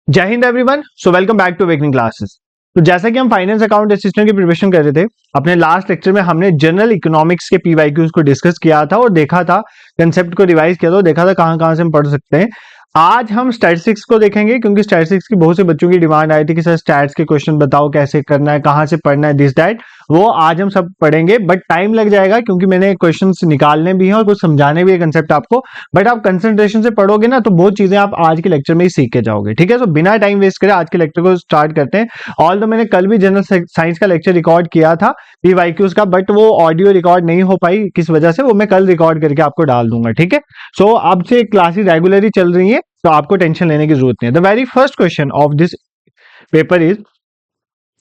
जय हिंद everyone. So welcome back to awakening classes. तो जैसा कि हम फाइनेंस अकाउंट असिस्टेंट की प्रिपरेशन कर रहे थे, अपने लास्ट लेक्चर में हमने जनरल इकोनॉमिक्स के पीवाईक्यूज को डिस्कस किया था और देखा था, कंसेप्ट को रिवाइज किया था और देखा था कहां कहां से हम पढ़ सकते हैं। आज हम स्टैटिस्टिक्स को देखेंगे क्योंकि स्टैटिस्टिक्स की बहुत से बच्चों की डिमांड आई थी कि सर स्टैट्स के क्वेश्चन बताओ, कैसे करना है, कहां से पढ़ना है, दिस दैट। वो आज हम सब पढ़ेंगे, बट टाइम लग जाएगा क्योंकि मैंने क्वेश्चंस निकालने भी हैं और कुछ समझाने भी है कंसेप्ट आपको। बट आप कंसंट्रेशन से पढ़ोगे ना तो बहुत चीजें आप आज के लेक्चर में ही सीख के जाओगे। ठीक है, तो बिना टाइम वेस्ट करे आज के लेक्चर को स्टार्ट करते हैं। ऑल मैंने कल भी जनरल साइंस का लेक्चर रिकॉर्ड किया था पीवाईक्यूज का, बट वो ऑडियो रिकॉर्ड नहीं हो पाई, किस वजह से, वो मैं कल रिकॉर्ड करके आपको डाल दूंगा। ठीक है, सो अब से क्लासेस रेगुलरली चल रही है तो आपको टेंशन लेने की जरूरत नहीं है। The very first question of this paper is,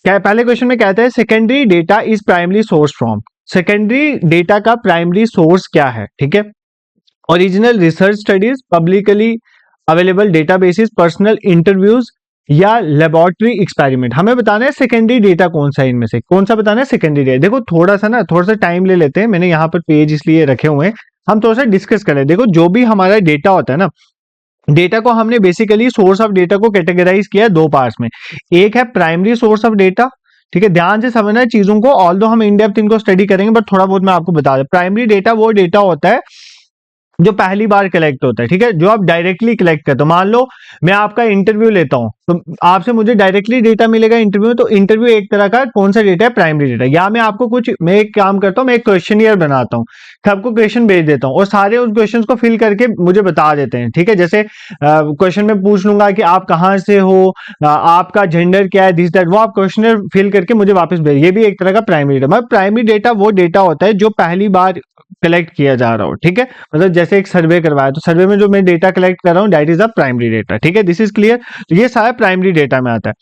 क्या पहले क्वेश्चन में कहता है secondary data is primary source from. Secondary data का प्राइमरी सोर्स क्या है? ठीक है, original research studies, publicly available databases, personal interviews या लेबोरेटरी एक्सपेरिमेंट। हमें बताना है सेकेंडरी डेटा कौन सा है, इनमें से कौन सा बताना है सेकेंडरी डेटा। देखो थोड़ा सा टाइम ले लेते हैं, मैंने यहाँ पर पेज इसलिए रखे हुए हैं, हम थोड़ा सा डिस्कस करें। देखो जो भी हमारा डेटा होता है ना, डेटा को हमने बेसिकली सोर्स ऑफ डेटा को कैटेगराइज किया है दो पार्ट्स में। एक है प्राइमरी सोर्स ऑफ डेटा, ठीक है, ध्यान से समझना है चीजों को, ऑल्दो हम इन डेप्थ इनको स्टडी करेंगे बट थोड़ा बहुत मैं आपको बता दूं। प्राइमरी डेटा वो डेटा होता है जो पहली बार कलेक्ट होता है, ठीक है, जो आप डायरेक्टली कलेक्ट करते हो। मान लो मैं आपका इंटरव्यू लेता हूं तो आपसे मुझे डायरेक्टली डेटा मिलेगा इंटरव्यू में, तो इंटरव्यू एक तरह का कौन सा डेटा है? Primary data. या मैं आपको मैं एक काम करता हूं, मैं एक क्वेश्चनियर बनाता हूं, सबको क्वेश्चन भेज देता हूं और सारे उस क्वेश्चन को फिल करके मुझे बता देते हैं। ठीक है, जैसे क्वेश्चन में पूछ लूंगा कि आप कहां से हो, आपका जेंडर क्या है, दिस दैट, वो आप क्वेश्चनर फिल करके मुझे वापस भेज, ये भी एक तरह का प्राइमरी डेटा। मतलब प्राइमरी डेटा वो डेटा होता है जो पहली बार कलेक्ट किया जा रहा हो। ठीक है, मतलब जैसे एक सर्वे करवाया तो सर्वे में जो मैं डेटा कलेक्ट कर रहा हूं that is a primary data. ठीक है, दिस इज क्लियर। तो ये सारा प्राइमरी डेटा में आता है।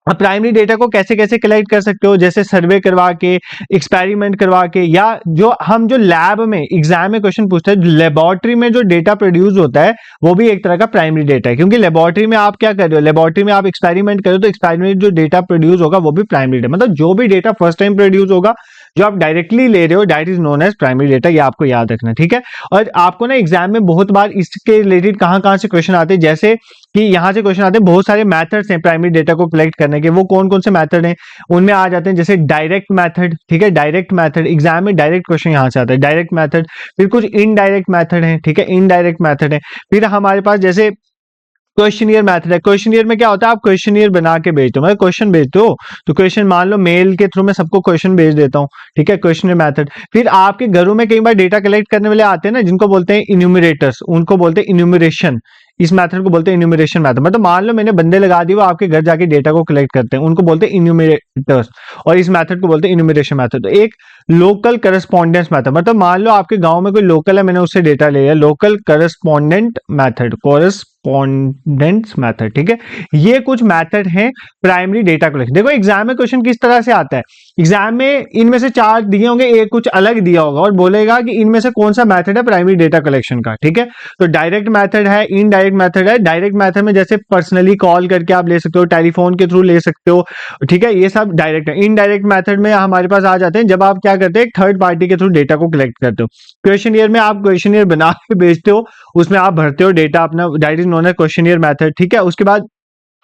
अब प्राइमरी डेटा को कैसे कैसे कलेक्ट कर सकते हो? जैसे सर्वे करवा के, एक्सपेरिमेंट करवा के, या जो लैब में एग्जाम में क्वेश्चन पूछते हैं, लेबोरेटरी में जो डेटा प्रोड्यूस होता है वो भी एक तरह का प्राइमरी डेटा है। क्योंकि लेबोरेटरी में आप क्या कर रहे हो, लेबोरेटरी में आप एक्सपेरिमेंट कर रहे हो तो एक्सपेरिमेंट जो डेटा प्रोड्यूस होगा वो भी प्राइमरी डेटा। मतलब जो भी डेटा फर्स्ट टाइम प्रोड्यूस होगा, जो आप डायरेक्टली ले रहे हो, that is known as primary data. ये आपको याद रखना है। ठीक है, और आपको ना एग्जाम में बहुत बार इसके रिलेटेड कहां कहां से क्वेश्चन आते हैं, जैसे कि यहां से क्वेश्चन आते हैं, बहुत सारे मेथड्स हैं प्राइमरी डेटा को कलेक्ट करने के। वो कौन कौन से मेथड हैं उनमें आ जाते हैं, जैसे डायरेक्ट मेथड। ठीक है, डायरेक्ट मेथड, एग्जाम में डायरेक्ट क्वेश्चन यहां से आता है, डायरेक्ट मेथड। फिर कुछ इनडायरेक्ट मेथड है, ठीक है, इनडायरेक्ट मेथड है। फिर हमारे पास जैसे क्वेश्चनियर मेथड है। क्वेश्चनियर में क्या होता है, आप क्वेश्चनियर बना के भेजते हो, मतलब क्वेश्चन भेजते हो तो क्वेश्चन मान लो मेल के थ्रू मैं सबको क्वेश्चन भेज देता हूँ। ठीक है, क्वेश्चनियर मेथड। फिर आपके घरों में कई बार डेटा कलेक्ट करने वाले आते हैं ना, जिनको बोलते हैं इन्यूमरेटर्स, उनको बोलते हैं इन्यूमरेशन। इस मेथड को बोलते हैं इन्यूमरेशन मेथड। मतलब मान लो मैंने बंदे लगा दिए, वो आपके घर जाके डेटा को कलेक्ट करते हैं, उनको बोलते हैं इन्यूमरेटर्स, और इस मेथड को बोलते हैं इन्यूमरेशन मेथड। तो एक लोकल करस्पॉन्डेंस मेथड, मतलब मान लो आपके गांव में कोई लोकल है, मैंने उससे डेटा ले लिया, local correspondent method, correspondence method. ठीक है, ये कुछ मेथड हैं प्राइमरी डेटा कलेक्शन। देखो एग्जाम में क्वेश्चन किस तरह से आता है, एग्जाम में इनमें से चार दिए होंगे, एक कुछ अलग दिया होगा और बोलेगा कि इनमें से कौन सा मेथड है प्राइमरी डेटा कलेक्शन का। ठीक है, तो डायरेक्ट मेथड है, इनडायरेक्ट मेथड है। डायरेक्ट मेथड में जैसे पर्सनली कॉल करके आप ले सकते हो, टेलीफोन के थ्रू ले सकते हो। ठीक है, ये सब डायरेक्ट है। इनडायरेक्ट मेथड में हमारे पास आ जाते हैं जब आप क्या करते हैं, थर्ड पार्टी के थ्रू डेटा को कलेक्ट करते हो। क्वेश्चनियर में आप क्वेश्चनियर बना के भेजते हो, उसमें आप भरते हो डेटा अपना, that is known as questionnaire method. ठीक है, उसके बाद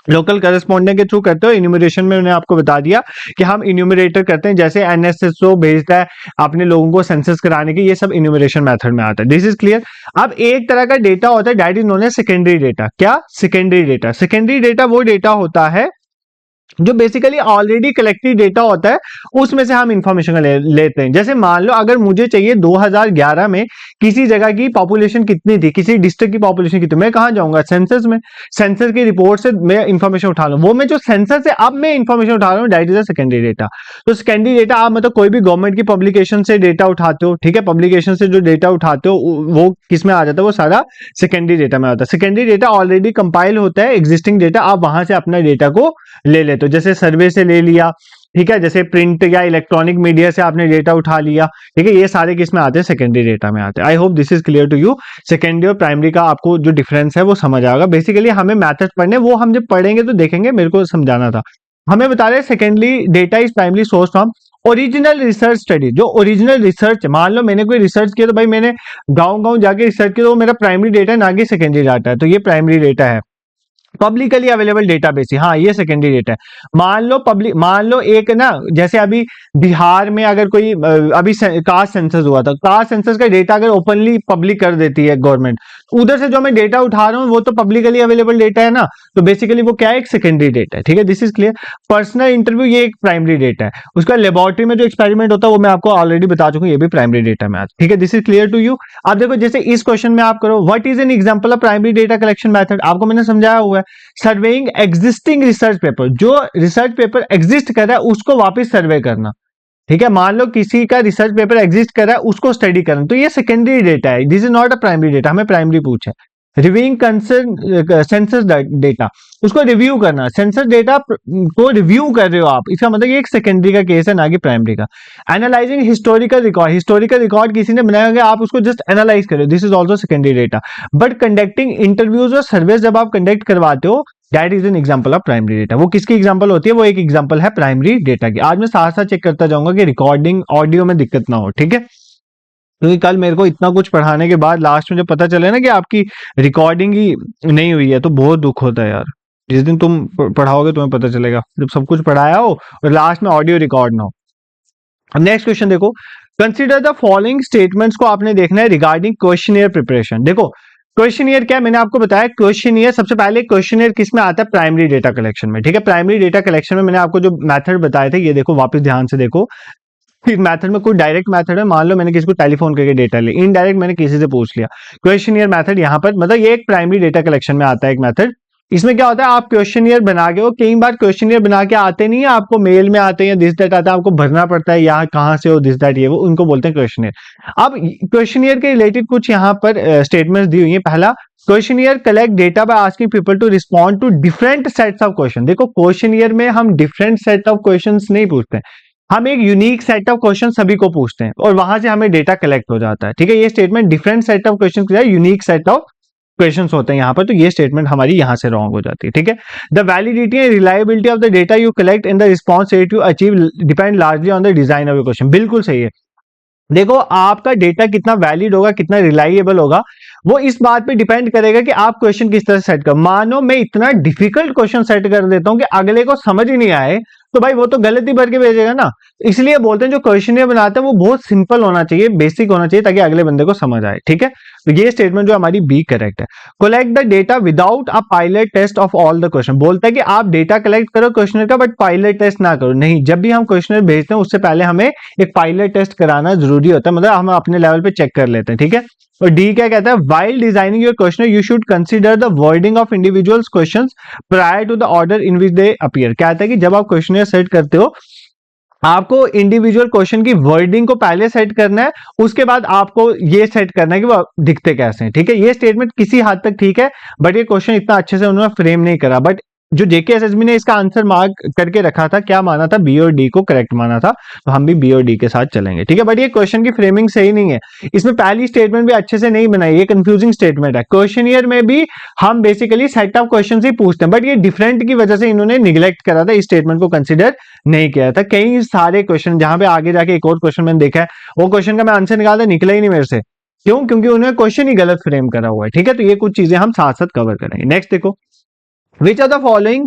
लोकल करस्पॉन्डेंट के थ्रू करते हो। इन्यूमरेशन में मैंने आपको बता दिया कि हम इन्यूमरेटर करते हैं, जैसे एनएसएसओ भेजता है अपने लोगों को सेंसस कराने के, ये सब इन्यूमरेशन मेथड में आता है। This is clear. अब एक तरह का डेटा होता है that is known as secondary data. क्या? Secondary data. सेकेंडरी डेटा वो डेटा होता है जो बेसिकली ऑलरेडी कलेक्टेड डेटा होता है, उसमें से हम इंफॉर्मेशन लेते हैं। जैसे मान लो अगर मुझे चाहिए 2011 में किसी जगह की पॉपुलेशन कितनी थी, किसी डिस्ट्रिक्ट की पॉपुलेशन कितनी, मैं कहां जाऊंगा? सेंसस में। सेंसस की रिपोर्ट से मैं इंफॉर्मेशन उठा लूं, वो मैं जो सेंसस से अब मैं इंफॉर्मेशन उठा रहा हूं that is a secondary data. तो सेकेंडरी डेटा आप मतलब कोई भी गवर्नमेंट की पब्लिकेशन से डेटा उठाते हो, ठीक है, पब्लिकेशन से जो डेटा उठाते हो वो किस में आ जाता है, वो सारा सेकेंडरी डेटा में आता है। सेकेंडरी डेटा ऑलरेडी कंपाइल होता है, एग्जिस्टिंग डेटा, आप वहां से अपना डेटा को ले लेते हो, जैसे सर्वे से ले लिया, ठीक है, जैसे प्रिंट या इलेक्ट्रॉनिक मीडिया से आपने डेटा उठा लिया। ठीक है, ये सारे किस में आते हैं? सेकेंडरी डेटा में आते हैं। I hope this is clear to you. Secondary और प्राइमरी का आपको जो डिफरेंस है वो समझ आएगा। बेसिकली हमें मैथड्स पढ़ने, वो हम जब पढ़ेंगे तो देखेंगे, मेरे को समझाना था। हमें बता रहे secondary data is primary source from original research study. जो ओरिजिनल रिसर्च, मान लो मैंने कोई रिसर्च किया तो भाई मैंने गांव गांव जाके रिसर्च किया, तो वो मेरा प्राइमरी डेटा है, ना कि सेकेंडरी डाटा है, तो ये प्राइमरी डेटा है। पब्लिकली अवेलेबल डेटाबेस है, हाँ ये सेकेंडरी डेटा है। मान लो एक ना, जैसे अभी बिहार में अगर कोई अभी कास्ट सेंसस हुआ था, कास्ट सेंसस का डेटा अगर ओपनली पब्लिक कर देती है गवर्नमेंट, उधर से जो मैं डेटा उठा रहा हूँ वो तो पब्लिकली अवेलेबल डेटा है ना, तो बेसिकली वो क्या है, एक सेकेंडरी डेटा है। ठीक है, this is clear. Personal interview ये एक प्राइमरी डेटा है। उसका लेबोरेटरी में जो एक्सपेरिमेंट होता है वो मैं आपको ऑलरेडी बता चुका हूँ, ये भी प्राइमरी डेटा में आता है। ठीक है, this is clear to you. आप देखो जैसे इस क्वेश्चन में आप करो, what is an example of primary data collection method, आपको मैंने समझाया हुआ है, सर्वेइंग एग्जिस्टिंग रिसर्च पेपर, जो रिसर्च पेपर एग्जिस्ट कर रहा है उसको वापस सर्वे करना। ठीक है, मान लो किसी का रिसर्च पेपर एग्जिस्ट कर रहा है उसको स्टडी करना, तो ये सेकेंडरी डेटा है, this is not a primary data, हमें प्राइमरी पूछा है। रिव्यूइंग कंसर्न सेंसस डेटा, उसको रिव्यू करना, सेंसस डेटा को रिव्यू कर रहे हो आप, इसका मतलब ये एक सेकेंडरी का केस है ना कि प्राइमरी का। एनालाइजिंग हिस्टोरिकल रिकॉर्ड किसी ने बनाया होगा, आप उसको जस्ट एनालाइज करो, this is also secondary data. But conducting interviews और सर्वेस जब आप कंडक्ट करवाते हो, that is an example of primary data. वो किसकी एग्जांपल होती है, वो एक एग्जांपल है प्राइमरी डेटा की। आज मैं साथ साथ चेक करता जाऊंगा कि रिकॉर्डिंग ऑडियो में दिक्कत ना हो। ठीक है, क्योंकि कल मेरे को इतना कुछ पढ़ाने के बाद लास्ट में जब पता चले ना कि आपकी रिकॉर्डिंग ही नहीं हुई है, तो बहुत दुख होता है यार। जिस दिन तुम पढ़ाओगे तुम्हें पता चलेगा, जब सब कुछ पढ़ाया हो और लास्ट में ऑडियो रिकॉर्ड ना हो। अब नेक्स्ट क्वेश्चन देखो, कंसीडर द फॉलोइंग स्टेटमेंट्स को आपने देखना है रिगार्डिंग क्वेश्चनियर प्रिपरेशन। देखो क्वेश्चनियर क्या है, मैंने आपको बताया क्वेश्चनियर, सबसे पहले क्वेश्चनियर किस में आता है, प्राइमरी डेटा कलेक्शन में। ठीक है, प्राइमरी डेटा कलेक्शन में मैंने आपको जो मेथड बताए थे, ये देखो वापस ध्यान से देखो। इस मेथड में कोई डायरेक्ट मेथड है, मान लो मैंने किसी को टेलीफोन करके डेटा लिया, इनडायरेक्ट मैंने किसी से पूछ लिया। क्वेश्चनियर मेथड यहाँ पर मतलब ये एक प्राइमरी डेटा कलेक्शन में आता है एक मेथड। इसमें क्या होता है, आप क्वेश्चनियर बना के, वो कई बार क्वेश्चनियर बना के आते नहीं है आपको, मेल में आते हैं या दिस दैट आता है, आपको भरना पड़ता है यहाँ कहाँ से हो दिस दैट ये वो, उनको बोलते हैं क्वेश्चनियर। अब क्वेश्चनियर के रिलेटेड कुछ यहाँ पर स्टेटमेंट्स दी हुई है। पहला, questionnaire collect data by asking people to respond to different sets of question. देखो क्वेश्चनियर में हम डिफरेंट सेट ऑफ क्वेश्चंस नहीं पूछते, हम एक यूनिक सेट ऑफ क्वेश्चन सभी को पूछते हैं और वहां से हमें डेटा कलेक्ट हो जाता है। ठीक है, ये statement different set of question, unique set of questions होते हैं यहाँ पर, तो ये स्टेटमेंट हमारी यहाँ से रॉन्ग हो जाती है। ठीक है, the validity and reliability of the data you collect in the response rate you achieve depend largely on the design of your question. बिल्कुल सही है। देखो आपका डेटा कितना वैलिड होगा, कितना रिलायबल होगा, वो इस बात पे डिपेंड करेगा कि आप क्वेश्चन किस तरह सेट कर। मानो मैं इतना डिफिकल्ट क्वेश्चन सेट कर देता हूं कि अगले को समझ ही नहीं आए, तो भाई वो तो गलत ही भर के भेजेगा ना। इसलिए बोलते हैं जो क्वेश्चन बनाते हैं वो बहुत सिंपल होना चाहिए, बेसिक होना चाहिए, ताकि अगले बंदे को समझ आए। ठीक है, तो ये स्टेटमेंट जो हमारी बी करेक्ट है। Collect the data without a pilot test of all the question, बोलता है कि आप डेटा कलेक्ट करो क्वेश्चनर का, बट पायलट टेस्ट ना करो। नहीं, जब भी हम क्वेश्चनर भेजते हैं उससे पहले हमें एक पायलट टेस्ट कराना जरूरी होता है, मतलब हम अपने लेवल पे चेक कर लेते हैं। ठीक है, और डी क्या कहता है, while designing your question you should consider the wording of individuals questions prior to the order in which they appear. कहता है कि जब आप क्वेश्चन सेट करते हो, आपको इंडिविजुअल क्वेश्चन की वर्डिंग को पहले सेट करना है, उसके बाद आपको ये सेट करना है कि वो दिखते कैसे हैं। ठीक है, ये स्टेटमेंट किसी हद तक ठीक है, बट ये क्वेश्चन इतना अच्छे से उन्होंने फ्रेम नहीं करा। बट जो जेकेएसएसबी ने इसका आंसर मार्क करके रखा था, क्या माना था, बी और डी को करेक्ट माना था, तो हम भी बी और डी के साथ चलेंगे। ठीक है, बट ये क्वेश्चन की फ्रेमिंग सही नहीं है, इसमें पहली स्टेटमेंट भी अच्छे से नहीं बनाई, ये कंफ्यूजिंग स्टेटमेंट है। क्वेश्चनियर में भी हम बेसिकली सेट ऑफ क्वेश्चन ही पूछते हैं, बट ये डिफरेंट की वजह से इन्होंने निगलेक्ट करा था, इस स्टेटमेंट को कंसिडर नहीं किया था। कई सारे क्वेश्चन जहां पे आगे जाके एक और क्वेश्चन मैंने देखा है, वो क्वेश्चन का मैं आंसर निकाला, निकला ही नहीं मेरे से। क्यों? क्योंकि उन्होंने क्वेश्चन ही गलत फ्रेम करा हुआ है। ठीक है, तो ये कुछ चीजें हम साथ साथ कवर करेंगे। नेक्स्ट देखो, which are the following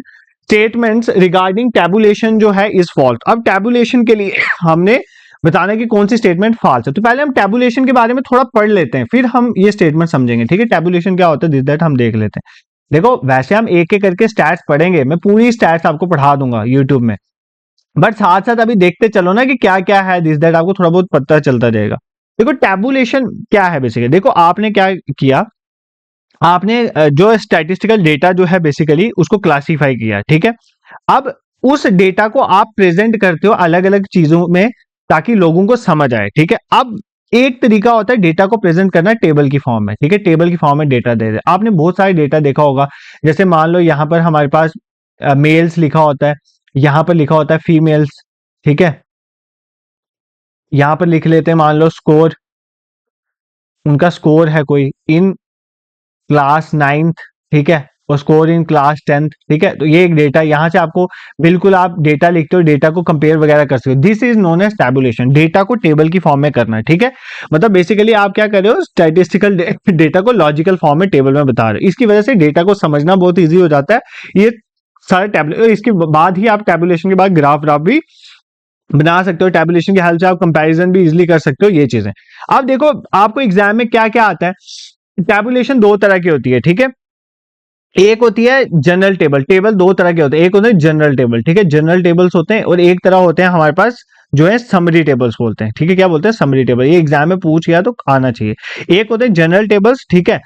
statements regarding tabulation जो है इज फॉल्स। अब टैबुलेशन के लिए हमने बताना कि कौन सी स्टेटमेंट फॉल्स है, तो पहले हम टैबुलेशन के बारे में थोड़ा पढ़ लेते हैं, फिर हम ये स्टेटमेंट समझेंगे। ठीक है, टैबुलेशन क्या होता है, दिस दैट हम देख लेते हैं। देखो वैसे हम एक एक करके स्टैट्स पढ़ेंगे, मैं पूरी स्टैट्स आपको पढ़ा दूंगा यूट्यूब में, बट साथ साथ अभी देखते चलो ना कि क्या क्या है, दिस दैट आपको थोड़ा बहुत पता चलता जाएगा। देखो टैबुलेशन क्या है बेसिकली, देखो आपने क्या किया, आपने जो स्टैटिस्टिकल डेटा जो है बेसिकली उसको क्लासिफाई किया। ठीक है, अब उस डेटा को आप प्रेजेंट करते हो अलग अलग चीजों में ताकि लोगों को समझ आए। ठीक है, अब एक तरीका होता है डेटा को प्रेजेंट करना टेबल की फॉर्म में। ठीक है, टेबल की फॉर्म में डेटा दे दे, आपने बहुत सारे डेटा देखा होगा, जैसे मान लो यहां पर हमारे पास मेल्स लिखा होता है, यहां पर लिखा होता है फीमेल्स। ठीक है, यहां पर लिख लेते हैं मान लो स्कोर, उनका स्कोर है कोई इन क्लास 9th। ठीक है, और स्कोर इन क्लास 10th, ठीक है। तो ये एक डेटा, यहाँ से आपको बिल्कुल आप डेटा लिखते हो, डेटा को कंपेयर वगैरह कर सकते हो। This is known as tabulation, data को टेबल की फॉर्म में करना है, ठीक है। मतलब बेसिकली आप क्या कर रहे हो, स्टैटिस्टिकल डेटा को लॉजिकल फॉर्म में टेबल में बता रहे हो। इसकी वजह से डेटा को समझना बहुत ईजी हो जाता है। ये सारे टैबुलेशन, इसके बाद ही आप टैबुलेशन के बाद ग्राफ भी बना सकते हो। टैबुलेशन की हेल्प से आप कंपैरिजन भी इजीली कर सकते हो, ये चीजें। अब देखो आपको एग्जाम में क्या क्या आता है। टैबुलेशन दो तरह की होती है, ठीक है। एक होती है जनरल टेबल, टेबल दो तरह के होते हैं, एक होते हैं जनरल टेबल, ठीक है, जनरल टेबल्स होते हैं, और एक तरह होते हैं हमारे पास जो है समरी टेबल्स बोलते हैं, ठीक है। क्या बोलते हैं, समरी टेबल। ये एग्जाम में पूछ गया तो आना चाहिए। एक होते हैं जनरल टेबल्स, ठीक है,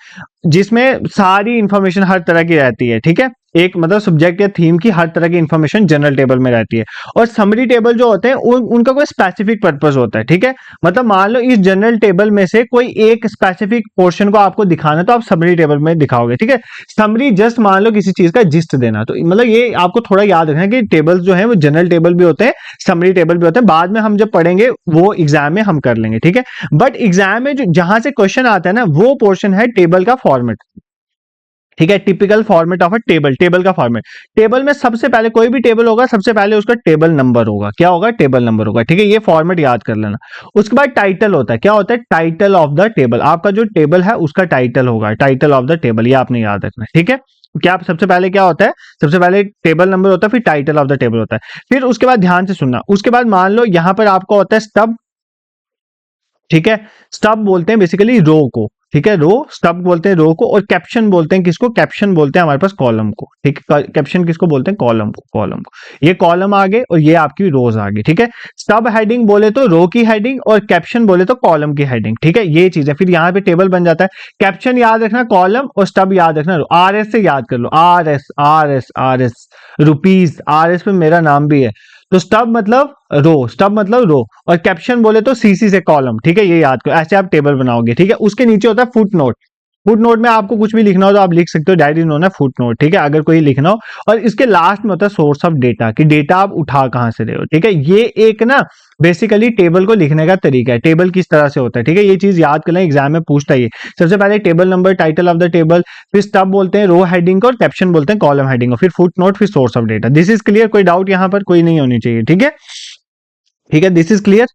जिसमें सारी इंफॉर्मेशन हर तरह की रहती है, ठीक है। एक मतलब सब्जेक्ट या थीम की हर तरह की इंफॉर्मेशन जनरल टेबल में रहती है। और समरी टेबल जो होते हैं उनका कोई स्पेसिफिक पर्पस होता है, ठीक है। मतलब मान लो इस जनरल टेबल में से कोई एक स्पेसिफिक पोर्शन को आपको दिखाना, तो आप समरी टेबल में दिखाओगे, ठीक है। समरी जस्ट मान लो किसी चीज का जिस्ट देना, तो मतलब ये आपको थोड़ा याद रखना कि टेबल्स जो है वो जनरल टेबल भी होते हैं, समरी टेबल भी होते हैं। बाद में हम जब पढ़ेंगे वो एग्जाम में हम कर लेंगे, ठीक है। बट एग्जाम में जो जहां से क्वेश्चन आता है ना, वो पोर्शन है टेबल का फॉर्मेट, ठीक है। Typical format of a table, table का फॉर्मेट। टेबल में सबसे पहले कोई भी टेबल होगा, सबसे पहले उसका टेबल नंबर होगा। क्या होगा, टेबल नंबर होगा, ठीक है। ये फॉर्मेट याद कर लेना। उसके बाद टाइटल होता है, क्या होता है, टाइटल ऑफ द टेबल। आपका जो टेबल है उसका टाइटल होगा, टाइटल ऑफ द टेबल, ये आपने याद रखना है, ठीक है। क्या सबसे पहले क्या होता है, सबसे पहले टेबल नंबर होता है, फिर टाइटल ऑफ द टेबल होता है। फिर उसके बाद ध्यान से सुनना, उसके बाद मान लो यहां पर आपको होता है स्टब, ठीक है। स्टब बोलते हैं बेसिकली रो को, ठीक है, रो, स्टब बोलते हैं रो को। और कैप्शन बोलते हैं किसको, कैप्शन बोलते हैं हमारे पास कॉलम को, ठीक है। कैप्शन किसको बोलते हैं, कॉलम को, कॉलम को। ये कॉलम आ गए और ये आपकी रोज आ गई, ठीक है। स्टब हेडिंग बोले तो रो की हेडिंग, और कैप्शन बोले तो कॉलम की हेडिंग, ठीक है। ये चीज है, फिर यहाँ पे टेबल बन जाता है। कैप्शन याद रखना कॉलम, और स्टब याद रखना रो। आर एस से याद कर लो, R S, R S, R S, rupees, R S पे मेरा नाम भी है। तो स्टब मतलब रो, स्टब मतलब रो, और कैप्शन बोले तो सीसी से कॉलम, ठीक है। ये याद करो, ऐसे आप टेबल बनाओगे, ठीक है। उसके नीचे होता है फुट नोट। फुट नोट में आपको कुछ भी लिखना हो तो आप लिख सकते हो, डायरी नोन है फुट नोट, ठीक है, अगर कोई लिखना हो। और इसके लास्ट में होता है सोर्स ऑफ डेटा, कि डेटा आप उठा कहां से रहे हो, ठीक है। ये एक ना बेसिकली टेबल को लिखने का तरीका है, टेबल किस तरह से होता है, ठीक है। ये चीज याद कर लें, एग्जाम में पूछता है। सबसे पहले table number, title of the table, फिर स्टब बोलते हैं रो हेडिंग को, और कैप्शन बोलते हैं कॉलम हेडिंग को, फिर फुट नोट, फिर source of data. This is clear, कोई डाउट यहाँ पर कोई नहीं होनी चाहिए, ठीक है, ठीक है। This is clear.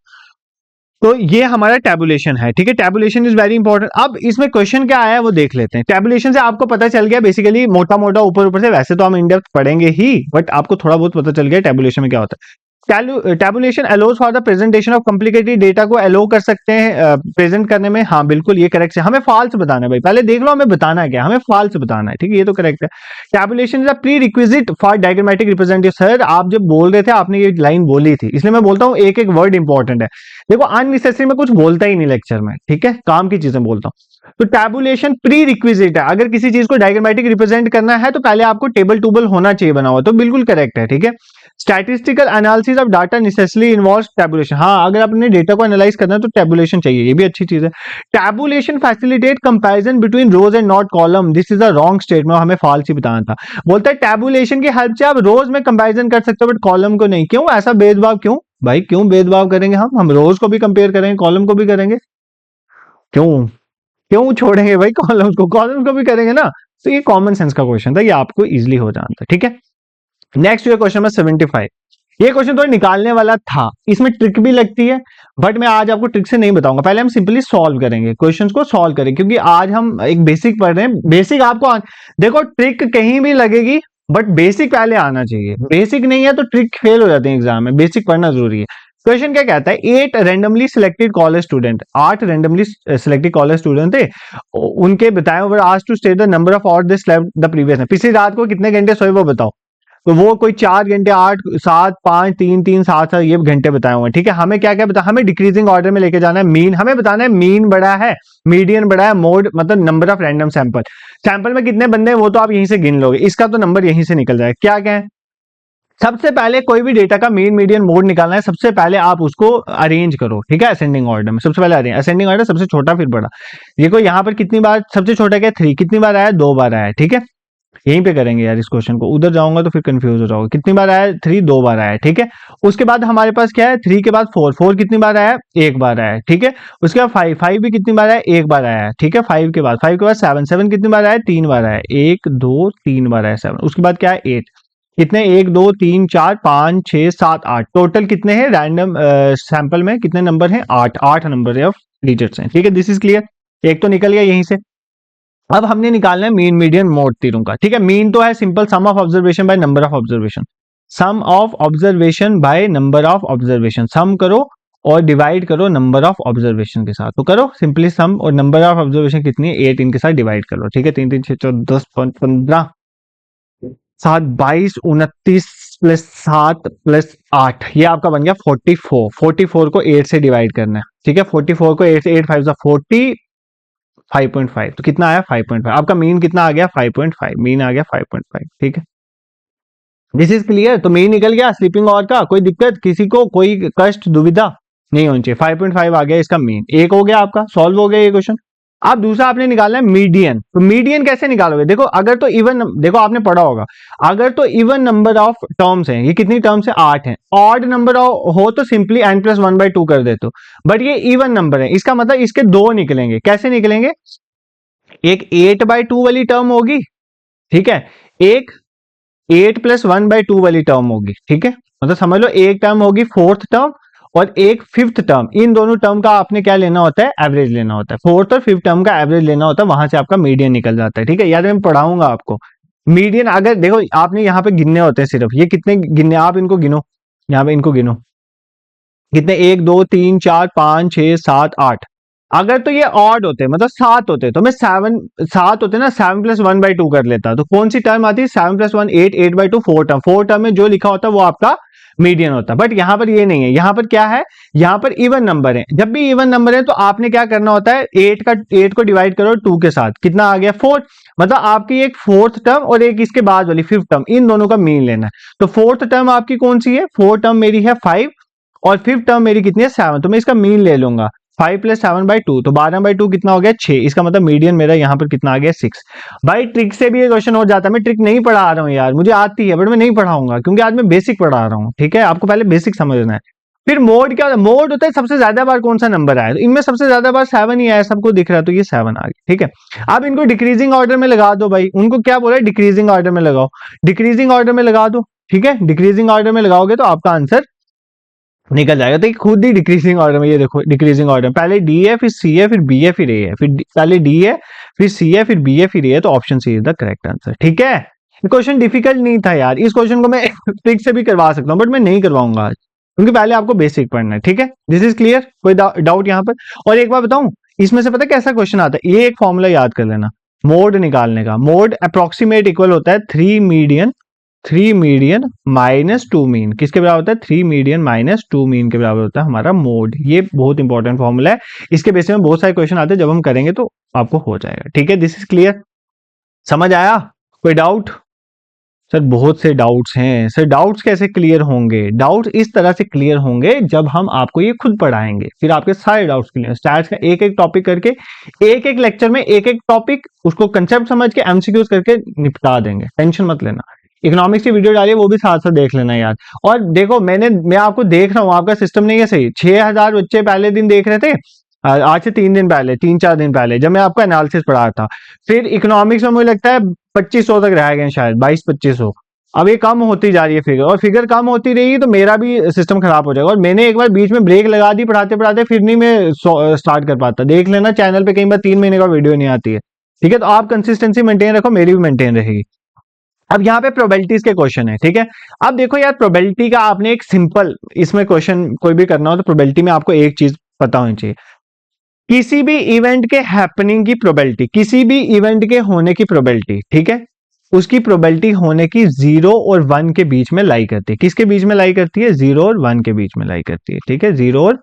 तो ये हमारा टैबुलेशन है, ठीक है। Tabulation is very important. अब इसमें क्वेश्चन क्या आया है वो देख लेते हैं। टैबुलेशन से आपको पता चल गया बेसिकली मोटा मोटा ऊपर ऊपर से, वैसे तो हम इन डेप्थ पढ़ेंगे ही, बट आपको थोड़ा बहुत पता चल गया टैबुलेशन में क्या होता है। Tabulation allows for the presentation of complicated data को अलो कर सकते हैं प्रेजेंट करने में। हाँ बिल्कुल ये करेक्ट है। हमें फॉल्स बताना है भाई, पहले देख लो हमें बताना है क्या, हमें फॉल्स बताना है, ठीक है, ये तो करेक्ट है। Tabulation is a pre requisite for diagrammatic representation. Sir आप जब बोल रहे थे आपने ये लाइन बोली थी, इसलिए मैं बोलता हूँ एक एक वर्ड इंपॉर्टेंट है। देखो अननेसेसरी में कुछ बोलता ही नहीं लेक्चर में, ठीक है, काम की चीजें बोलता हूँ। तो टैबुलेशन प्री रिक्विजिट है, अगर किसी चीज को डायग्रामेटिक रिप्रेजेंट करना है तो पहले आपको टेबल टूबल होना चाहिए बना हुआ, तो बिल्कुल करेक्ट है, ठीक है। Statistical analysis of data necessarily involves tabulation. हाँ अगर आपने डेटा को एनालाइज करना है तो टैबुलेशन चाहिए, ये भी अच्छी चीज है। Tabulation facilitate comparison between rows and not column. This is a wrong statement, हमें फॉल्स ही बताना था। बोलता है टैबुलेशन की हेल्प से आप रोज में कंपैरिजन कर सकते हो बट कॉलम को नहीं। क्यों ऐसा भेदभाव, क्यों भाई, क्यों भेदभाव करेंगे हम रोज को भी कंपेयर करेंगे, कॉलम को भी करेंगे, क्यों क्यों छोड़ेंगे भाई कॉलम को, कॉलम को भी करेंगे ना। तो ये कॉमन सेंस का क्वेश्चन था, ये आपको इजीली हो जाता है, ठीक है। नेक्स्ट ये क्वेश्चन नंबर 75। ये क्वेश्चन थोड़ा निकालने वाला था, इसमें ट्रिक भी लगती है, बट मैं आज आपको ट्रिक से नहीं बताऊंगा। पहले हम सिंपली सॉल्व करेंगे, क्वेश्चंस को सॉल्व करेंगे, क्योंकि आज हम एक बेसिक पढ़ रहे हैं। बेसिक आपको देखो ट्रिक कहीं भी लगेगी, बट बेसिक पहले आना चाहिए। बेसिक नहीं है तो ट्रिक फेल हो जाते हैं एग्जाम में, बेसिक पढ़ना जरूरी है। क्वेश्चन क्या कहता है, 8 randomly selected college student, 8 randomly selected college student थे, उनके बताए ओवर आज to state the number of hours they slept the previous. पिछली रात को कितने घंटे सोए वो बताओ। तो वो कोई 4 घंटे, 8, 7, 5, 3, 3, 7 ये घंटे बताए हुए हैं, ठीक है। हमें क्या क्या बता, हमें डिक्रीजिंग ऑर्डर में लेके जाना है। मीन हमें बताना है, मीन बड़ा है, मीडियन बड़ा है, मोड मतलब number of random sample, sample में कितने बंदे हैं वो तो आप यहीं से गिन लोगे, इसका तो नंबर यहीं से निकल जाएगा। क्या क्या है, सबसे पहले कोई भी डेटा का मीन मीडियन मोड निकालना है, सबसे पहले आप उसको अरेंज करो, ठीक है, असेंडिंग ऑर्डर में। सबसे पहले अरेंज, असेंडिंग ऑर्डर सबसे छोटा फिर बड़ा। देखो यहाँ पर कितनी बार सबसे छोटा क्या 3, कितनी बार आया 2 बार आया, ठीक है। यहीं पे करेंगे यार इस क्वेश्चन को, उधर जाऊंगा तो फिर कंफ्यूज हो जाओगे। कितनी बार आया? 3 2 बार आया, ठीक है। उसके बाद हमारे पास क्या है? 3 के बाद 4, 4 कितनी बार आया? एक बार आया, ठीक है। उसके बाद 5, 5 भी कितनी बार आया? एक बार आया, ठीक है। 5 के बाद 7, 7 कितनी बार आया? 3 बार आया, 1 2 3 बार आया 7। उसके बाद क्या है? 8। कितने? 1 2 3 4 5 6 7 8, टोटल कितने हैं रैंडम सैंपल में? कितने नंबर हैं? 8, 8 नंबर ऑफ डिजिट्स हैं, ठीक है। This is clear. एक तो निकल गया यहीं से। अब हमने निकालना है मीन मीडियन मोड तीनों का, ठीक है। मीन तो है simple, sum of observation by number of observation, sum of observation by number of observation, sum करो और डिवाइड करो नंबर ऑफ ऑब्जर्वेशन के साथ। तो करो सिंपली सम, और नंबर ऑफ ऑब्जर्वेशन कितनी है? 8, इनके साथ डिवाइड कर लो, ठीक है। 3 3 6 14 10 15 7 22 29 प्लस 7 प्लस 8, ये आपका बन गया 44। 44 को 8 से डिवाइड करना है, ठीक है। 44 को 8 से, 8 5 40, 5.5। तो कितना आया? 5.5। आपका मीन कितना आ गया? 5.5। मीन आ गया 5.5, ठीक है। This is clear. तो मीन निकल गया स्लीपिंग आवर का। कोई दिक्कत किसी को? कोई कष्ट दुविधा नहीं होनी चाहिए। 5.5 आ गया इसका मीन। एक हो गया आपका, सॉल्व हो गया ये क्वेश्चन। अब दूसरा आपने निकालना है मीडियन। तो मीडियन कैसे निकालोगे? देखो अगर तो इवन, देखो आपने पढ़ा होगा, अगर तो इवन नंबर ऑफ टर्म्स हैं, ये कितनी टर्म्स है? 8 है। ऑड नंबर हो तो सिंपली n+1/2 कर देते हो, बट ये इवन नंबर है, इसका मतलब इसके दो निकलेंगे। कैसे निकलेंगे? एक 8/2 वाली टर्म होगी, ठीक है। एक 8+1/2 वाली टर्म होगी, ठीक है। मतलब समझ लो एक टर्म होगी फोर्थ टर्म और एक फिफ्थ टर्म। इन दोनों टर्म का आपने क्या लेना होता है? एवरेज लेना होता है। फोर्थ और फिफ्थ टर्म का एवरेज लेना होता है, वहां से आपका मीडियन निकल जाता है, ठीक है। याद मैं पढ़ाऊंगा आपको मीडियन। अगर देखो आपने यहाँ पे गिनने होते हैं सिर्फ, ये कितने गिनने? आप इनको गिनो, यहाँ पे इनको गिनो, कितने? 1 2 3 4 5 6 7 8। अगर तो ये ऑड होते, मतलब 7 होते, तो मैं 7 होते ना, 7+1/2 कर लेता। तो कौन सी टर्म आती है? 7+1 8, 8/2 4 टर्म। 4 टर्म में जो लिखा होता है वो आपका मीडियन होता है। बट यहाँ पर ये नहीं है, यहाँ पर क्या है? यहाँ पर इवन नंबर है। जब भी इवन नंबर है तो आपने क्या करना होता है? 8 को डिवाइड करो 2 के साथ, कितना आ गया? 4। मतलब आपकी एक फोर्थ टर्म और एक इसके बाद वाली फिफ्थ टर्म, इन दोनों का मीन लेना है। तो फोर्थ टर्म आपकी कौन सी है? फोर्थ टर्म मेरी है 5 और फिफ्थ टर्म मेरी कितनी है? 7। तो मैं इसका मीन ले लूंगा 5 + 7/2, तो 12/2 कितना हो गया? 6। इसका मतलब मीडियन मेरा यहाँ पर कितना आ गया? 6। भाई ट्रिक से भी ये क्वेश्चन हो जाता है। मैं ट्रिक नहीं पढ़ा रहा हूँ यार, मुझे आती है बट मैं नहीं पढ़ाऊंगा क्योंकि आज मैं बेसिक पढ़ा रहा हूँ, ठीक है। आपको पहले बेसिक समझना है। फिर मोड क्या होता है? मोड होता है सबसे ज्यादा बार कौन सा नंबर आया। तो इनमें सबसे ज्यादा बार 7 ही आया, सबको दिख रहा है, तो ये 7 आ गया, ठीक है। अब इनको डिक्रीजिंग ऑर्डर में लगा दो भाई। उनको क्या बोला है? डिक्रीजिंग ऑर्डर में लगाओ। डिक्रीजिंग ऑर्डर में लगा दो, ठीक है। डिक्रीजिंग ऑर्डर में लगाओगे तो आपका आंसर निकल जाएगा। तो ये खुद ही डिक्रीजिंग ऑर्डर में, ये देखो डिक्रीजिंग ऑर्डर, पहले डी है, फिर सी है, फिर बी है, फिर ए है, फिर पहले डी है, फिर सी है, फिर बी है, फिर ए है। तो option C is the correct answer, ठीक है। ये क्वेश्चन डिफिकल्ट नहीं था यार। इस क्वेश्चन को मैं ट्रिक से भी करवा सकता हूँ बट मैं नहीं करवाऊंगा आज, क्योंकि पहले आपको बेसिक पढ़ना है, ठीक है। This is clear. कोई डाउट यहाँ पर? और एक बार बताऊं, इसमें से पता है कैसा क्वेश्चन आता है? ये एक फॉर्मूला याद कर लेना मोड निकालने का। मोड अप्रोक्सीमेट इक्वल होता है 3 मीडियन माइनस 2 मीन। किसके बराबर होता है? 3 मीडियन माइनस 2 मीन के बराबर होता है हमारा मोड। ये बहुत इंपॉर्टेंट फॉर्मूला है, इसके बेसिस में बहुत सारे क्वेश्चन आते हैं, जब हम करेंगे तो आपको हो जाएगा, ठीक है। This is clear. समझ आया? कोई डाउट? सर बहुत से डाउट्स हैं सर। डाउट्स कैसे क्लियर होंगे? डाउट्स इस तरह से क्लियर होंगे जब हम आपको ये खुद पढ़ाएंगे, फिर आपके सारे डाउट्स क्लियर। स्टैट्स का एक एक टॉपिक करके, एक एक लेक्चर में एक एक टॉपिक, उसको कंसेप्ट समझ के एमसीक्यूज करके निपटा देंगे, टेंशन मत लेना। इकोनॉमिक्स की वीडियो डालिए, वो भी साथ साथ देख लेना यार। और देखो मैं आपको देख रहा हूँ, आपका सिस्टम नहीं है सही। 6000 बच्चे पहले दिन देख रहे थे, आज से 3 दिन पहले, 3-4 दिन पहले, जब मैं आपका एनालिसिस पढ़ा रहा था। फिर इकोनॉमिक्स में मुझे लगता है 2500 तक रह गए, शायद 22-2500। अब ये कम होती जा रही है फिगर, और फिगर कम होती रहेगी तो मेरा भी सिस्टम खराब हो जाएगा। और मैंने एक बार बीच में ब्रेक लगा दी पढ़ाते पढ़ाते, फिर नहीं मैं स्टार्ट कर पाता। देख लेना चैनल पे, कई बार 3 महीने का वीडियो नहीं आती है, ठीक है। तो आप कंसिस्टेंसी मेंटेन रखो, मेरी भी मेंटेन रहेगी। अब यहाँ पे प्रोबेबिलिटीज के क्वेश्चन है, ठीक है। अब देखो यार, प्रोबेबिलिटी का आपने एक सिंपल, इसमें क्वेश्चन कोई भी करना हो तो प्रोबेबिलिटी में आपको एक चीज पता होनी चाहिए। किसी भी इवेंट के हैपनिंग की प्रोबेबिलिटी, किसी भी इवेंट के होने की प्रोबेबिलिटी, ठीक है, उसकी प्रोबेबिलिटी होने की 0 और 1 के बीच में लाई करती है। किसके बीच में लाई करती है? 0 और 1 के बीच में लाई करती है, ठीक है। 0 और,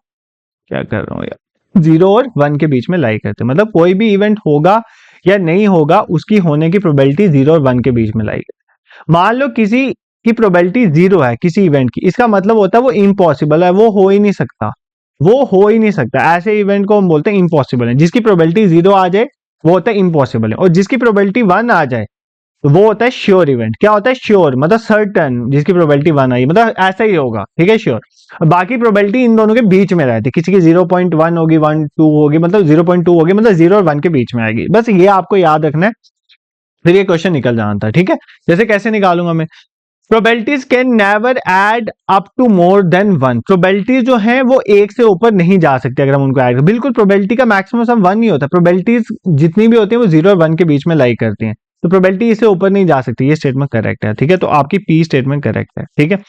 क्या कर रहा हूं यार, 0 और 1 के बीच में लाई करते हैं। मतलब कोई भी इवेंट होगा या नहीं होगा, उसकी होने की प्रोबेबिलिटी 0 और 1 के बीच में लाई करती है। मान लो किसी की प्रोबेबिलिटी 0 है किसी इवेंट की, इसका मतलब होता है वो इम्पॉसिबल है, वो हो ही नहीं सकता, वो हो ही नहीं सकता। ऐसे इवेंट को हम बोलते हैं इम्पॉसिबल है। जिसकी प्रोबेबिलिटी 0 आ जाए वो होता है इम्पॉसिबल है, और जिसकी प्रोबेबिलिटी 1 आ जाए तो वो होता है श्योर इवेंट। क्या होता है श्योर, मतलब सर्टन, जिसकी प्रोबेबिलिटी 1 आई, मतलब ऐसा ही होगा, ठीक है, श्योर। बाकी प्रोबेबिलिटी इन दोनों के बीच में रहती है, किसी की 0.1 होगी, 1 2 होगी, मतलब 0.2 होगी, मतलब 0 और 1 के बीच में आएगी। बस ये आपको याद रखना है, फिर ये क्वेश्चन निकल जाता है, ठीक है। जैसे कैसे निकालूंगा मैं, probabilities can never add up to more than 1। Probabilities जो है वो एक से ऊपर नहीं जा सकती अगर हम उनको ऐड करें। बिल्कुल प्रोबेबिलिटी का मैक्सिमम सम 1 ही होता है, प्रोबेबिलिटीज जितनी भी होती है वो 0 और 1 के बीच में लाई करती हैं, तो प्रोबेबिलिटी इससे ऊपर नहीं जा सकती। ये स्टेटमेंट करेक्ट है, ठीक है, तो आपकी पी स्टेटमेंट करेक्ट है, ठीक है।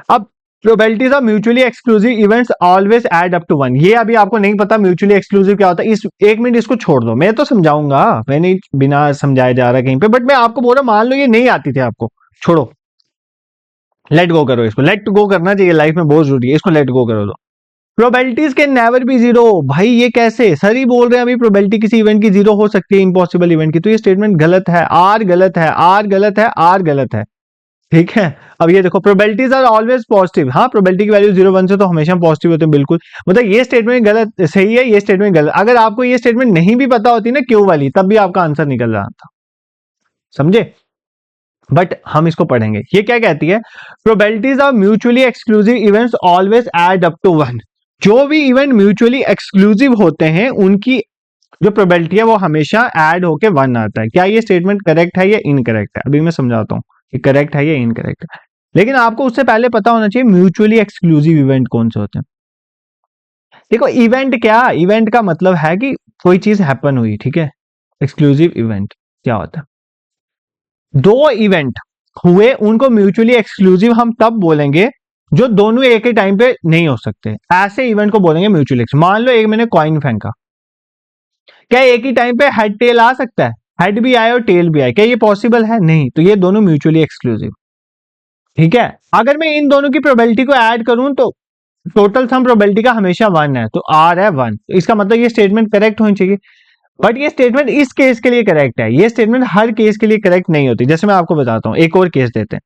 अब probabilities of mutually exclusive events always add up to 1। ये अभी आपको नहीं पता म्यूचुअली एक्सक्लूसिव क्या होता है, इस एक मिनट इसको छोड़ दो, मैं तो समझाऊंगा, मैं नहीं बिना समझाया जा रहा कहीं पे, बट मैं आपको बोल रहा, मान लो ये नहीं आती थी आपको, छोड़ो, लेट गो करो इसको, लेट गो करना चाहिए, लाइफ में बहुत जरूरी है, इसको लेट गो करो दो। Probabilities can never be zero, भाई ये कैसे, सर ही बोल रहे हैं अभी प्रोबेबिलिटी किसी इवेंट की जीरो हो सकती है, इम्पॉसिबल इवेंट की, तो ये स्टेटमेंट गलत है, आर गलत है, आर गलत है, आर गलत है, ठीक है। अब ये देखो, प्रोबेबिलिटीज आर ऑलवेज पॉजिटिव, हाँ प्रोबेबिलिटी की वैल्यू 0 1 से तो हमेशा पॉजिटिव होते हैं, बिल्कुल, मतलब ये स्टेटमेंट गलत सही है, ये स्टेटमेंट गलत। अगर आपको ये स्टेटमेंट नहीं भी पता होती ना क्यों वाली, तब भी आपका आंसर निकल रहा था, समझे। बट हम इसको पढ़ेंगे, ये क्या कहती है, probabilities of mutually exclusive events always add up to 1। जो भी इवेंट म्यूचुअली एक्सक्लूसिव होते हैं उनकी जो प्रोबेबिलिटी है वो हमेशा ऐड होके 1 आता है। क्या ये स्टेटमेंट करेक्ट है या इनकरेक्ट है, अभी मैं समझाता हूँ कि करेक्ट है या इनकरेक्ट है, लेकिन आपको उससे पहले पता होना चाहिए म्यूचुअली एक्सक्लूसिव इवेंट कौन से होते हैं। देखो इवेंट क्या, इवेंट का मतलब है कि कोई चीज हैपन हुई, ठीक है। एक्सक्लूसिव इवेंट क्या होता है, दो इवेंट हुए उनको म्यूचुअली एक्सक्लूसिव हम तब बोलेंगे जो दोनों एक ही टाइम पे नहीं हो सकते, ऐसे इवेंट को बोलेंगे म्यूचुअली एक्सक्लूसिव। मान लो एक मैंने कॉइन फेंका, क्या एक ही टाइम पे हेड टेल आ सकता है, हेड भी आए और टेल भी आए, क्या ये पॉसिबल है, नहीं, तो ये दोनों म्यूचुअली एक्सक्लूसिव, ठीक है। अगर मैं इन दोनों की प्रोबेबिलिटी को ऐड करूं तो टोटल सम प्रोबेबिलिटी का हमेशा 1 है, तो आर है 1, तो इसका मतलब ये स्टेटमेंट करेक्ट होनी चाहिए। बट ये स्टेटमेंट इस केस के लिए करेक्ट है, ये स्टेटमेंट हर केस के लिए करेक्ट नहीं होती। जैसे मैं आपको बताता हूं, एक और केस देते हैं।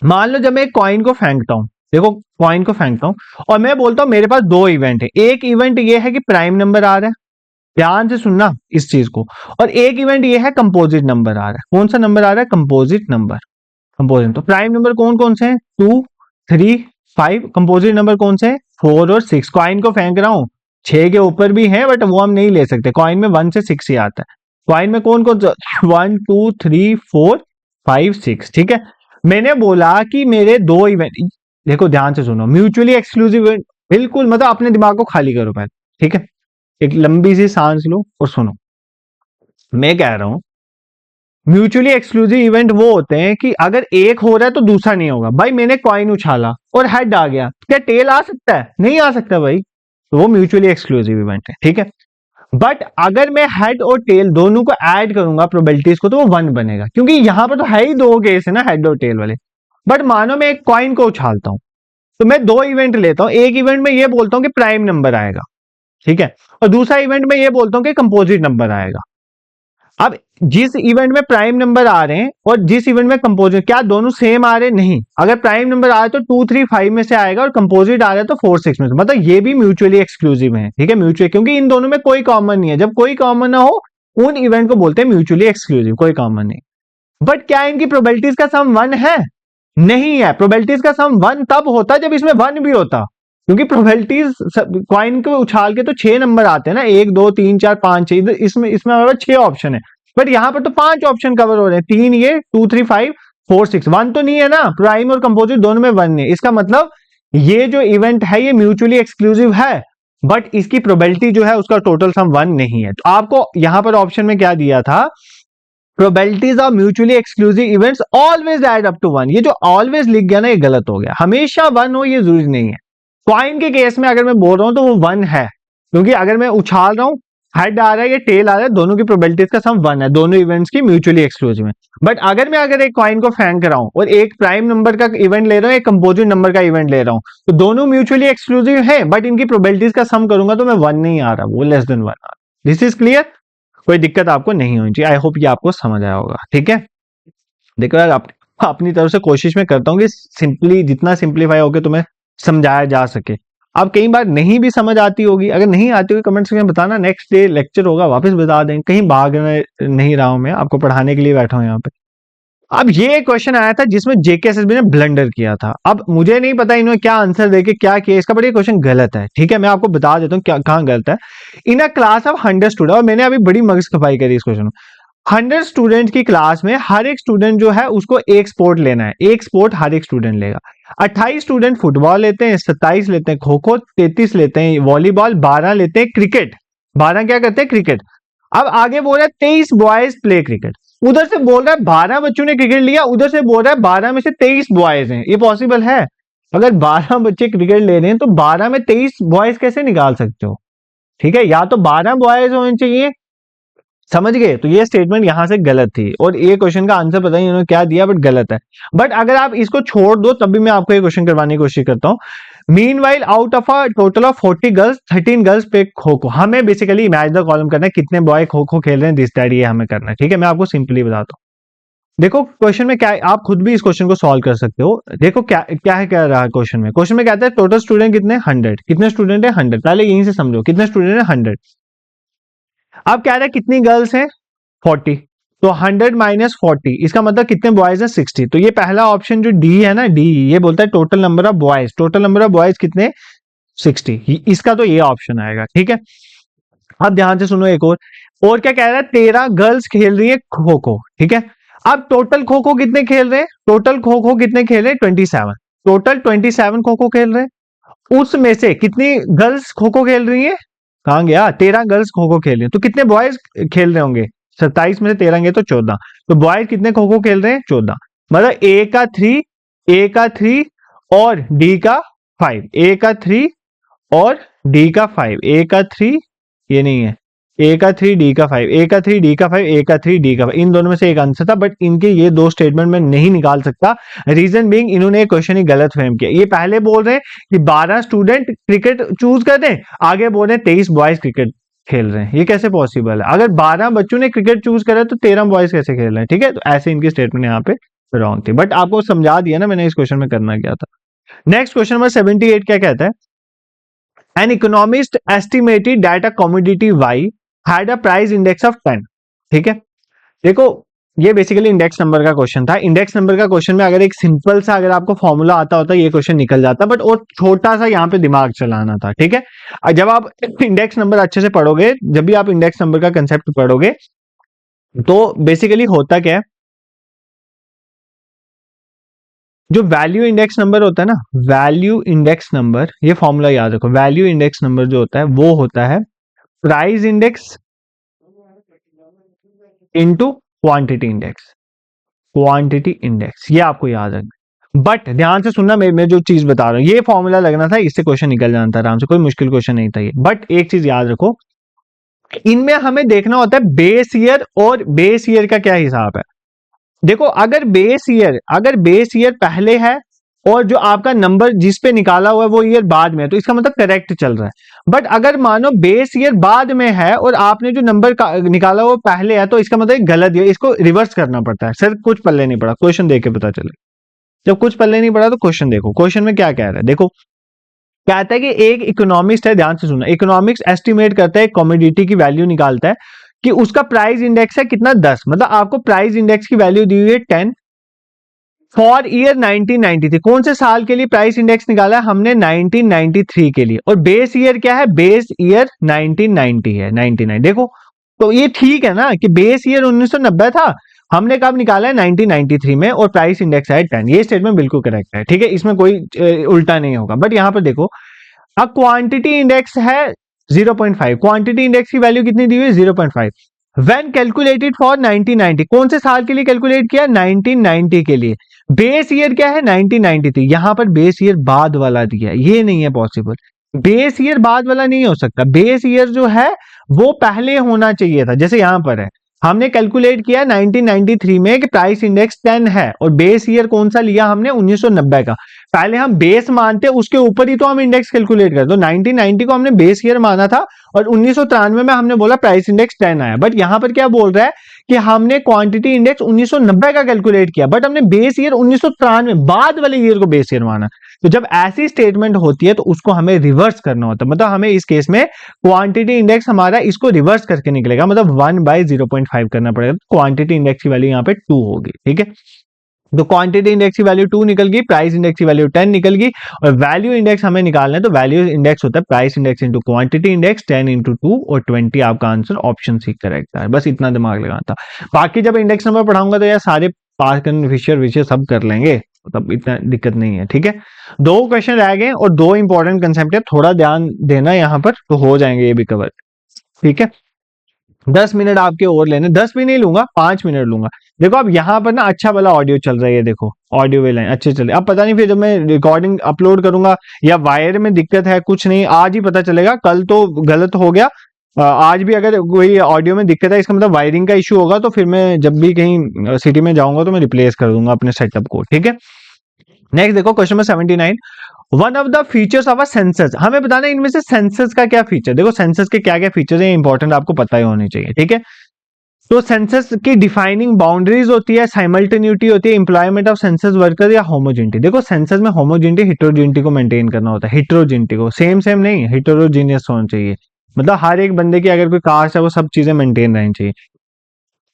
मान लो जब मैं एक कॉइन को फेंकता हूं, देखो कॉइन को फेंकता हूं और मैं बोलता हूं मेरे पास दो इवेंट है, एक इवेंट ये है कि प्राइम नंबर आ रहा है, ध्यान से सुनना इस चीज को, और एक इवेंट ये है कंपोजिट नंबर आ रहा है। कौन सा नंबर आ रहा है, कंपोजिट नंबर, कंपोजिट। तो प्राइम नंबर कौन कौन से हैं, 2 3 5, कंपोजिट नंबर कौन से हैं, 4 और 6। कॉइन को फेंक रहा हूं, 6 के ऊपर भी है बट वो हम नहीं ले सकते, कॉइन में 1 से 6 ही आता है। कॉइन में कौन कौन सा, 1 2 3 4 5 6, ठीक है। मैंने बोला कि मेरे दो इवेंट, देखो ध्यान से सुनो, म्यूचुअली एक्सक्लूसिव इवेंट, बिल्कुल मतलब अपने दिमाग को खाली करो पहले, ठीक है, एक लंबी सी सांस लो और सुनो। मैं कह रहा हूं म्यूचुअली एक्सक्लूसिव इवेंट वो होते हैं कि अगर एक हो रहा है तो दूसरा नहीं होगा। भाई मैंने कॉइन उछाला और हेड आ गया, क्या टेल आ सकता है, नहीं आ सकता भाई, तो वो म्यूचुअली एक्सक्लूसिव इवेंट है, ठीक है। बट अगर मैं हेड और टेल दोनों को ऐड करूंगा प्रोबेबिलिटीज को, तो वो 1 बनेगा, क्योंकि यहां पर तो है ही दो केस है ना, हेड और टेल वाले। बट मानो मैं एक कॉइन को उछालता हूं, तो मैं दो इवेंट लेता हूं, एक इवेंट में ये बोलता हूं कि प्राइम नंबर आएगा, ठीक है, और दूसरा इवेंट में ये बोलता हूं कि कंपोजिट नंबर आएगा। अब जिस इवेंट में प्राइम नंबर आ रहे हैं और जिस इवेंट में कंपोजिट, क्या दोनों सेम आ रहे हैं, नहीं। अगर प्राइम नंबर आ रहा है तो 2 3 5 में से आएगा और कंपोजिट आ रहा है तो 4 6 में से, मतलब ये भी म्यूचुअली एक्सक्लूसिव है, ठीक है, म्यूचुअल, क्योंकि इन दोनों में कोई कॉमन नहीं है। जब कोई कॉमन ना हो उन इवेंट को बोलते हैं म्यूचुअली एक्सक्लूसिव, कोई कॉमन नहीं। बट क्या इनकी प्रोबेबिलिटीज का सम 1 है, नहीं है। प्रोबेबिलिटीज का सम 1 तब होता जब इसमें 1 भी होता, क्योंकि प्रोबेबिलिटीज कॉइन को उछाल के तो 6 नंबर आते हैं ना, 1 2 3 4 5 6, इसमें हमारे पास 6 ऑप्शन है, बट यहां पर तो 5 ऑप्शन कवर हो रहे हैं, 3 ये 2 3 5 4 6, 1 तो नहीं है ना, प्राइम और कंपोजिट दोनों में 1 है। इसका मतलब ये जो इवेंट है ये म्यूचुअली एक्सक्लूसिव है, बट इसकी प्रोबेबिलिटी जो है उसका टोटल सम 1 नहीं है। तो आपको यहां पर ऑप्शन में क्या दिया था, probabilities of mutually exclusive events always add up to 1। ये जो ऑलवेज लिख गया ना ये गलत हो गया, हमेशा 1 हो ये जरूरी नहीं है। कॉइन के केस में अगर मैं बोल रहा हूं तो वो 1 है, क्योंकि अगर मैं उछाल रहा हूं, हेड आ रहा है या टेल आ रहा है, दोनों की प्रोबेबिलिटीज का सम 1 है, दोनों इवेंट्स की म्यूचुअली एक्सक्लूसिव है। बट अगर एक कॉइन को फेंक रहा हूं और एक प्राइम नंबर का इवेंट ले रहा हूं, एक कंपोजिट नंबर का इवेंट ले रहा हूं, तो दोनों म्यूचुअली एक्सक्लूसिव है, बट इनकी प्रोबेबिलिटीज का सम करूंगा तो मैं 1 नहीं आ रहा, वो लेस देन 1 आ रहा। दिस इज क्लियर, कोई दिक्कत आपको नहीं होनी चाहिए। आई होप ये आपको समझ आया होगा, ठीक है। देखो यार अपनी तरफ से कोशिश में करता हूँ कि सिंपली जितना सिंप्लीफाई होकर तुम्हें समझाया जा सके। अब कई बार नहीं भी समझ आती होगी, अगर नहीं आती होगी कमेंट सेक्शन में बताना, नेक्स्ट डे लेक्चर होगा वापस बता दें, कहीं भाग नहीं रहा हूं मैं, आपको पढ़ाने के लिए बैठा हूं यहाँ पे। अब ये क्वेश्चन आया था जिसमें जेकेएसएसबी ने ब्लंडर किया था। अब मुझे नहीं पता इन्होंने क्या आंसर देके क्या किया इसका, बट ये क्वेश्चन गलत है। ठीक है, मैं आपको बता देता हूँ क्या कहाँ गलत है। इन अ क्लास ऑफ 100 स्टूडेंट, और मैंने अभी बड़ी मगज खपाई करी इस क्वेश्चन में। 100 स्टूडेंट की क्लास में हर एक स्टूडेंट जो है उसको एक स्पोर्ट लेना है, एक स्पोर्ट हर एक स्टूडेंट लेगा। 28 स्टूडेंट फुटबॉल लेते हैं, 27 लेते हैं खो खो, 33 लेते हैं वॉलीबॉल, 12 लेते हैं क्रिकेट। 12 क्या करते हैं? क्रिकेट। अब आगे बोल रहा है 23 बॉयज प्ले क्रिकेट। उधर से बोल रहा है 12 बच्चों ने क्रिकेट लिया, उधर से बोल रहा है 12 में से 23 बॉयज हैं। ये पॉसिबल है? अगर 12 बच्चे क्रिकेट ले रहे हैं तो 12 में 23 बॉयज कैसे निकाल सकते हो? ठीक है, या तो 12 बॉयज होने चाहिए, समझ गए? तो ये स्टेटमेंट यहां से गलत थी, और ये क्वेश्चन का आंसर पता नहीं उन्होंने क्या दिया, बट गलत है। बट अगर आप इसको छोड़ दो तब भी मैं आपको ये क्वेश्चन करवाने की कोशिश करता हूँ। Mean while out of a total of 40 girls 13 girls पे खो खो। हमें बेसिकली इमेज द कॉलम करना है, कितने बॉय खो खो खेल रहे हैं, दिस दैट, ये हमें करना है। ठीक है, मैं आपको सिंपली बताता हूँ। देखो क्वेश्चन में क्या है, आप खुद भी इस क्वेश्चन को सॉल्व कर सकते हो। देखो क्या क्या है, क्या रहा है क्वेश्चन में। क्वेश्चन में कहता है टोटल स्टूडेंट कितने? 100। कितने स्टूडेंट है? 100। पहले यहीं से समझो कितने स्टूडेंट है? 100। अब कह रहा है कितनी गर्ल्स हैं? 40। तो 100 माइनस 40, इसका मतलब कितने बॉयज हैं? 60। तो ये पहला ऑप्शन जो डी है ना, डी, ये बोलता है total number of boys. Total number of boys कितने? 60। इसका तो ये ऑप्शन आएगा। ठीक है, अब ध्यान से सुनो एक और क्या कह रहा है? 13 गर्ल्स खेल रही है खो खो। ठीक है, अब टोटल खो खो कितने खेल रहे हैं? टोटल खो खो कितने खेल रहे हैं? 27। टोटल 27 खो खो खेल रहे हैं, उसमें से कितनी गर्ल्स खो खो खेल रही है? कहां गया? 13 गर्ल्स खो खो खेल रही है, तो कितने बॉयज खेल रहे होंगे? 27 में से 13 गए तो 14। तो बॉयज कितने खो खो खेल रहे हैं? 14। मतलब ए का 3, ए का 3 और डी का 5। ए का 3 और डी का 5। ए का 3, ये नहीं है, ए का 3 डी का 5, ए का 3 डी का 5, ए का 3 डी का 5। इन दोनों में से एक आंसर था, बट इनके ये दो स्टेटमेंट में नहीं निकाल सकता। रीजन बीइंग इन्होंने क्वेश्चन ही गलत फ्रेम किया। ये पहले बोल रहे हैं कि 12 स्टूडेंट क्रिकेट चूज कर दें, आगे बोल रहे हैं 23 बॉयज क्रिकेट खेल रहे हैं। ये कैसे पॉसिबल है? अगर 12 बच्चों ने क्रिकेट चूज करा तो 13 बॉयज कैसे खेल रहे हैं? ठीक है, तो ऐसे इनकी स्टेटमेंट यहाँ पे रॉन्ग थी, बट आपको समझा दिया ना मैंने इस क्वेश्चन में करना क्या था। नेक्स्ट क्वेश्चन नंबर 78 क्या कहता है? An economist estimated that a commodity Y had a price index of 10। ठीक है, देखो ये बेसिकली इंडेक्स नंबर का क्वेश्चन था। इंडेक्स नंबर का क्वेश्चन में अगर एक सिंपल सा अगर आपको फॉर्मूला आता होता ये क्वेश्चन निकल जाता, बट और छोटा सा यहाँ पे दिमाग चलाना था। ठीक है, जब आप इंडेक्स नंबर अच्छे से पढ़ोगे, जब भी आप इंडेक्स नंबर का कंसेप्ट पढ़ोगे, तो बेसिकली होता क्या है, जो वैल्यू इंडेक्स नंबर होता है ना, वैल्यू इंडेक्स नंबर, ये फॉर्मूला याद रखो। वैल्यू इंडेक्स नंबर जो होता है वो होता है price index into quantity index. Quantity index, ये आपको याद रखना। बट ध्यान से सुनना, मैं जो चीज बता रहा हूं, ये फॉर्मूला लगना था, इससे क्वेश्चन निकल जाना था आराम से, कोई मुश्किल क्वेश्चन नहीं था ये। बट एक चीज याद रखो, इनमें हमें देखना होता है बेस ईयर, और बेस ईयर का क्या हिसाब है। देखो अगर बेस ईयर पहले है और जो आपका नंबर जिस पे निकाला हुआ है वो ईयर बाद में है, तो इसका मतलब करेक्ट चल रहा है। बट अगर मानो बेस ईयर बाद में है और आपने जो नंबर निकाला हुआ पहले है, तो इसका मतलब गलत है, इसको रिवर्स करना पड़ता है। सर कुछ पल्ले नहीं पड़ा, क्वेश्चन देख के पता चले। जब कुछ पल्ले नहीं पड़ा तो क्वेश्चन देखो, क्वेश्चन में क्या कह रहा है। देखो कहता है कि एक इकोनॉमिस्ट है, ध्यान से सुनना, इकोनॉमिक्स एस्टिमेट करता है, कमोडिटी की वैल्यू निकालता है कि उसका प्राइस इंडेक्स है कितना? 10। मतलब आपको प्राइस इंडेक्स की वैल्यू दी हुई है 10 फॉर ईयर 1993। कौन से साल के लिए प्राइस इंडेक्स निकाला है हमने? 1993 के लिए। और बेस ईयर क्या है? बेस ईयर 1990 है, 99। देखो तो ये ठीक है ना कि बेस ईयर 1990 था, हमने कब निकाला है? 1993 में, और प्राइस इंडेक्स है 10। ये स्टेटमेंट बिल्कुल करेक्ट है। ठीक है, इसमें कोई उल्टा नहीं होगा। बट यहां पर देखो, अब क्वांटिटी इंडेक्स है 0.5। क्वांटिटी इंडेक्स की वैल्यू कितनी दी हुई है? 0.5। व्हेन कैलकुलेटेड फॉर 1990, कौन से साल के लिए कैलकुलेट किया? 1990 के लिए। बेस ईयर क्या है? 1993। यहां पर बेस ईयर बाद वाला दिया है, ये नहीं है पॉसिबल। बेस ईयर बाद वाला नहीं हो सकता, बेस ईयर जो है वो पहले होना चाहिए था। जैसे यहां पर है, हमने कैलकुलेट किया 1993 में कि प्राइस इंडेक्स 10 है, और बेस ईयर कौन सा लिया हमने? 1990 का। पहले हम बेस मानते, उसके ऊपर ही तो हम इंडेक्स कैलकुलेट करते। तो 1990 को हमने बेस ईयर माना था, और 1993 में हमने बोला प्राइस इंडेक्स 10 आया। बट यहां पर क्या बोल रहा है कि हमने क्वांटिटी इंडेक्स 1990 का कैलकुलेट किया, बट हमने बेस ईयर 1993 बाद वाले ईयर को बेस ईयर माना। तो जब ऐसी स्टेटमेंट होती है तो उसको हमें रिवर्स करना होता है, मतलब हमें इस केस में क्वांटिटी इंडेक्स हमारा इसको रिवर्स करके निकलेगा, मतलब 1/0.5 करना पड़ेगा। क्वांटिटी इंडेक्स की वैल्यू यहाँ पे 2 होगी, ठीक है। तो क्वांटिटी इंडेक्स की वैल्यू 2 निकल गई, प्राइस इंडेक्स की वैल्यू 10 निकल गई, और वैल्यू इंडेक्स हमें निकालना है तो वैल्यू इंडेक्स होता है price index into quantity index, 10 into 2 और 20 आपका आंसर ऑप्शन सी करेक्ट है। बस इतना दिमाग लगाना था। बाकी जब इंडेक्स नंबर पढ़ाऊंगा तो यार सारे पास बेनिफिशियर विषय सब कर लेंगे, तब इतना दिक्कत नहीं है, ठीक है। 2 क्वेश्चन रह गए और 2 इंपॉर्टेंट कंसेप्ट है, थोड़ा ध्यान देना यहाँ पर तो हो जाएंगे ये भी कवर, ठीक है। 10 मिनट आपके और लेने, 10 भी नहीं लूंगा, 5 मिनट लूंगा। देखो अब यहाँ पर ना अच्छा वाला ऑडियो चल रहा है, देखो ऑडियो वे लाइन अच्छे चले। अब पता नहीं फिर जब मैं रिकॉर्डिंग अपलोड करूंगा या वायर में दिक्कत है, कुछ नहीं, आज ही पता चलेगा, कल तो गलत हो गया। आज भी अगर कोई ऑडियो में दिक्कत है इसका मतलब वायरिंग का इशू होगा, तो फिर मैं जब भी कहीं सिटी में जाऊंगा तो मैं रिप्लेस कर दूंगा अपने सेटअप को, ठीक है। नेक्स्ट देखो question number 79, one of the features of a census, हमें बताना है इनमें से सेंसस का क्या फीचर। देखो सेंसस के क्या क्या फीचर है, इंपॉर्टेंट आपको पता ही होने चाहिए, ठीक है। तो सेंसस की डिफाइनिंग बाउंड्रीज होती है, साइमल्टेनिटी होती है, एम्प्लॉयमेंट ऑफ सेंसस वर्कर या होमोजेनिटी। देखो सेंसस में होमोजेनिटी हिट्रोजेनिटी को मेंटेन करना होता है, हिट्रोजेनिटी को, सेम सेम नहीं, हिट्रोजीनियस होना चाहिए, मतलब हर एक बंदे की अगर कोई कास्ट है वो सब चीजें मेंटेन रहनी चाहिए।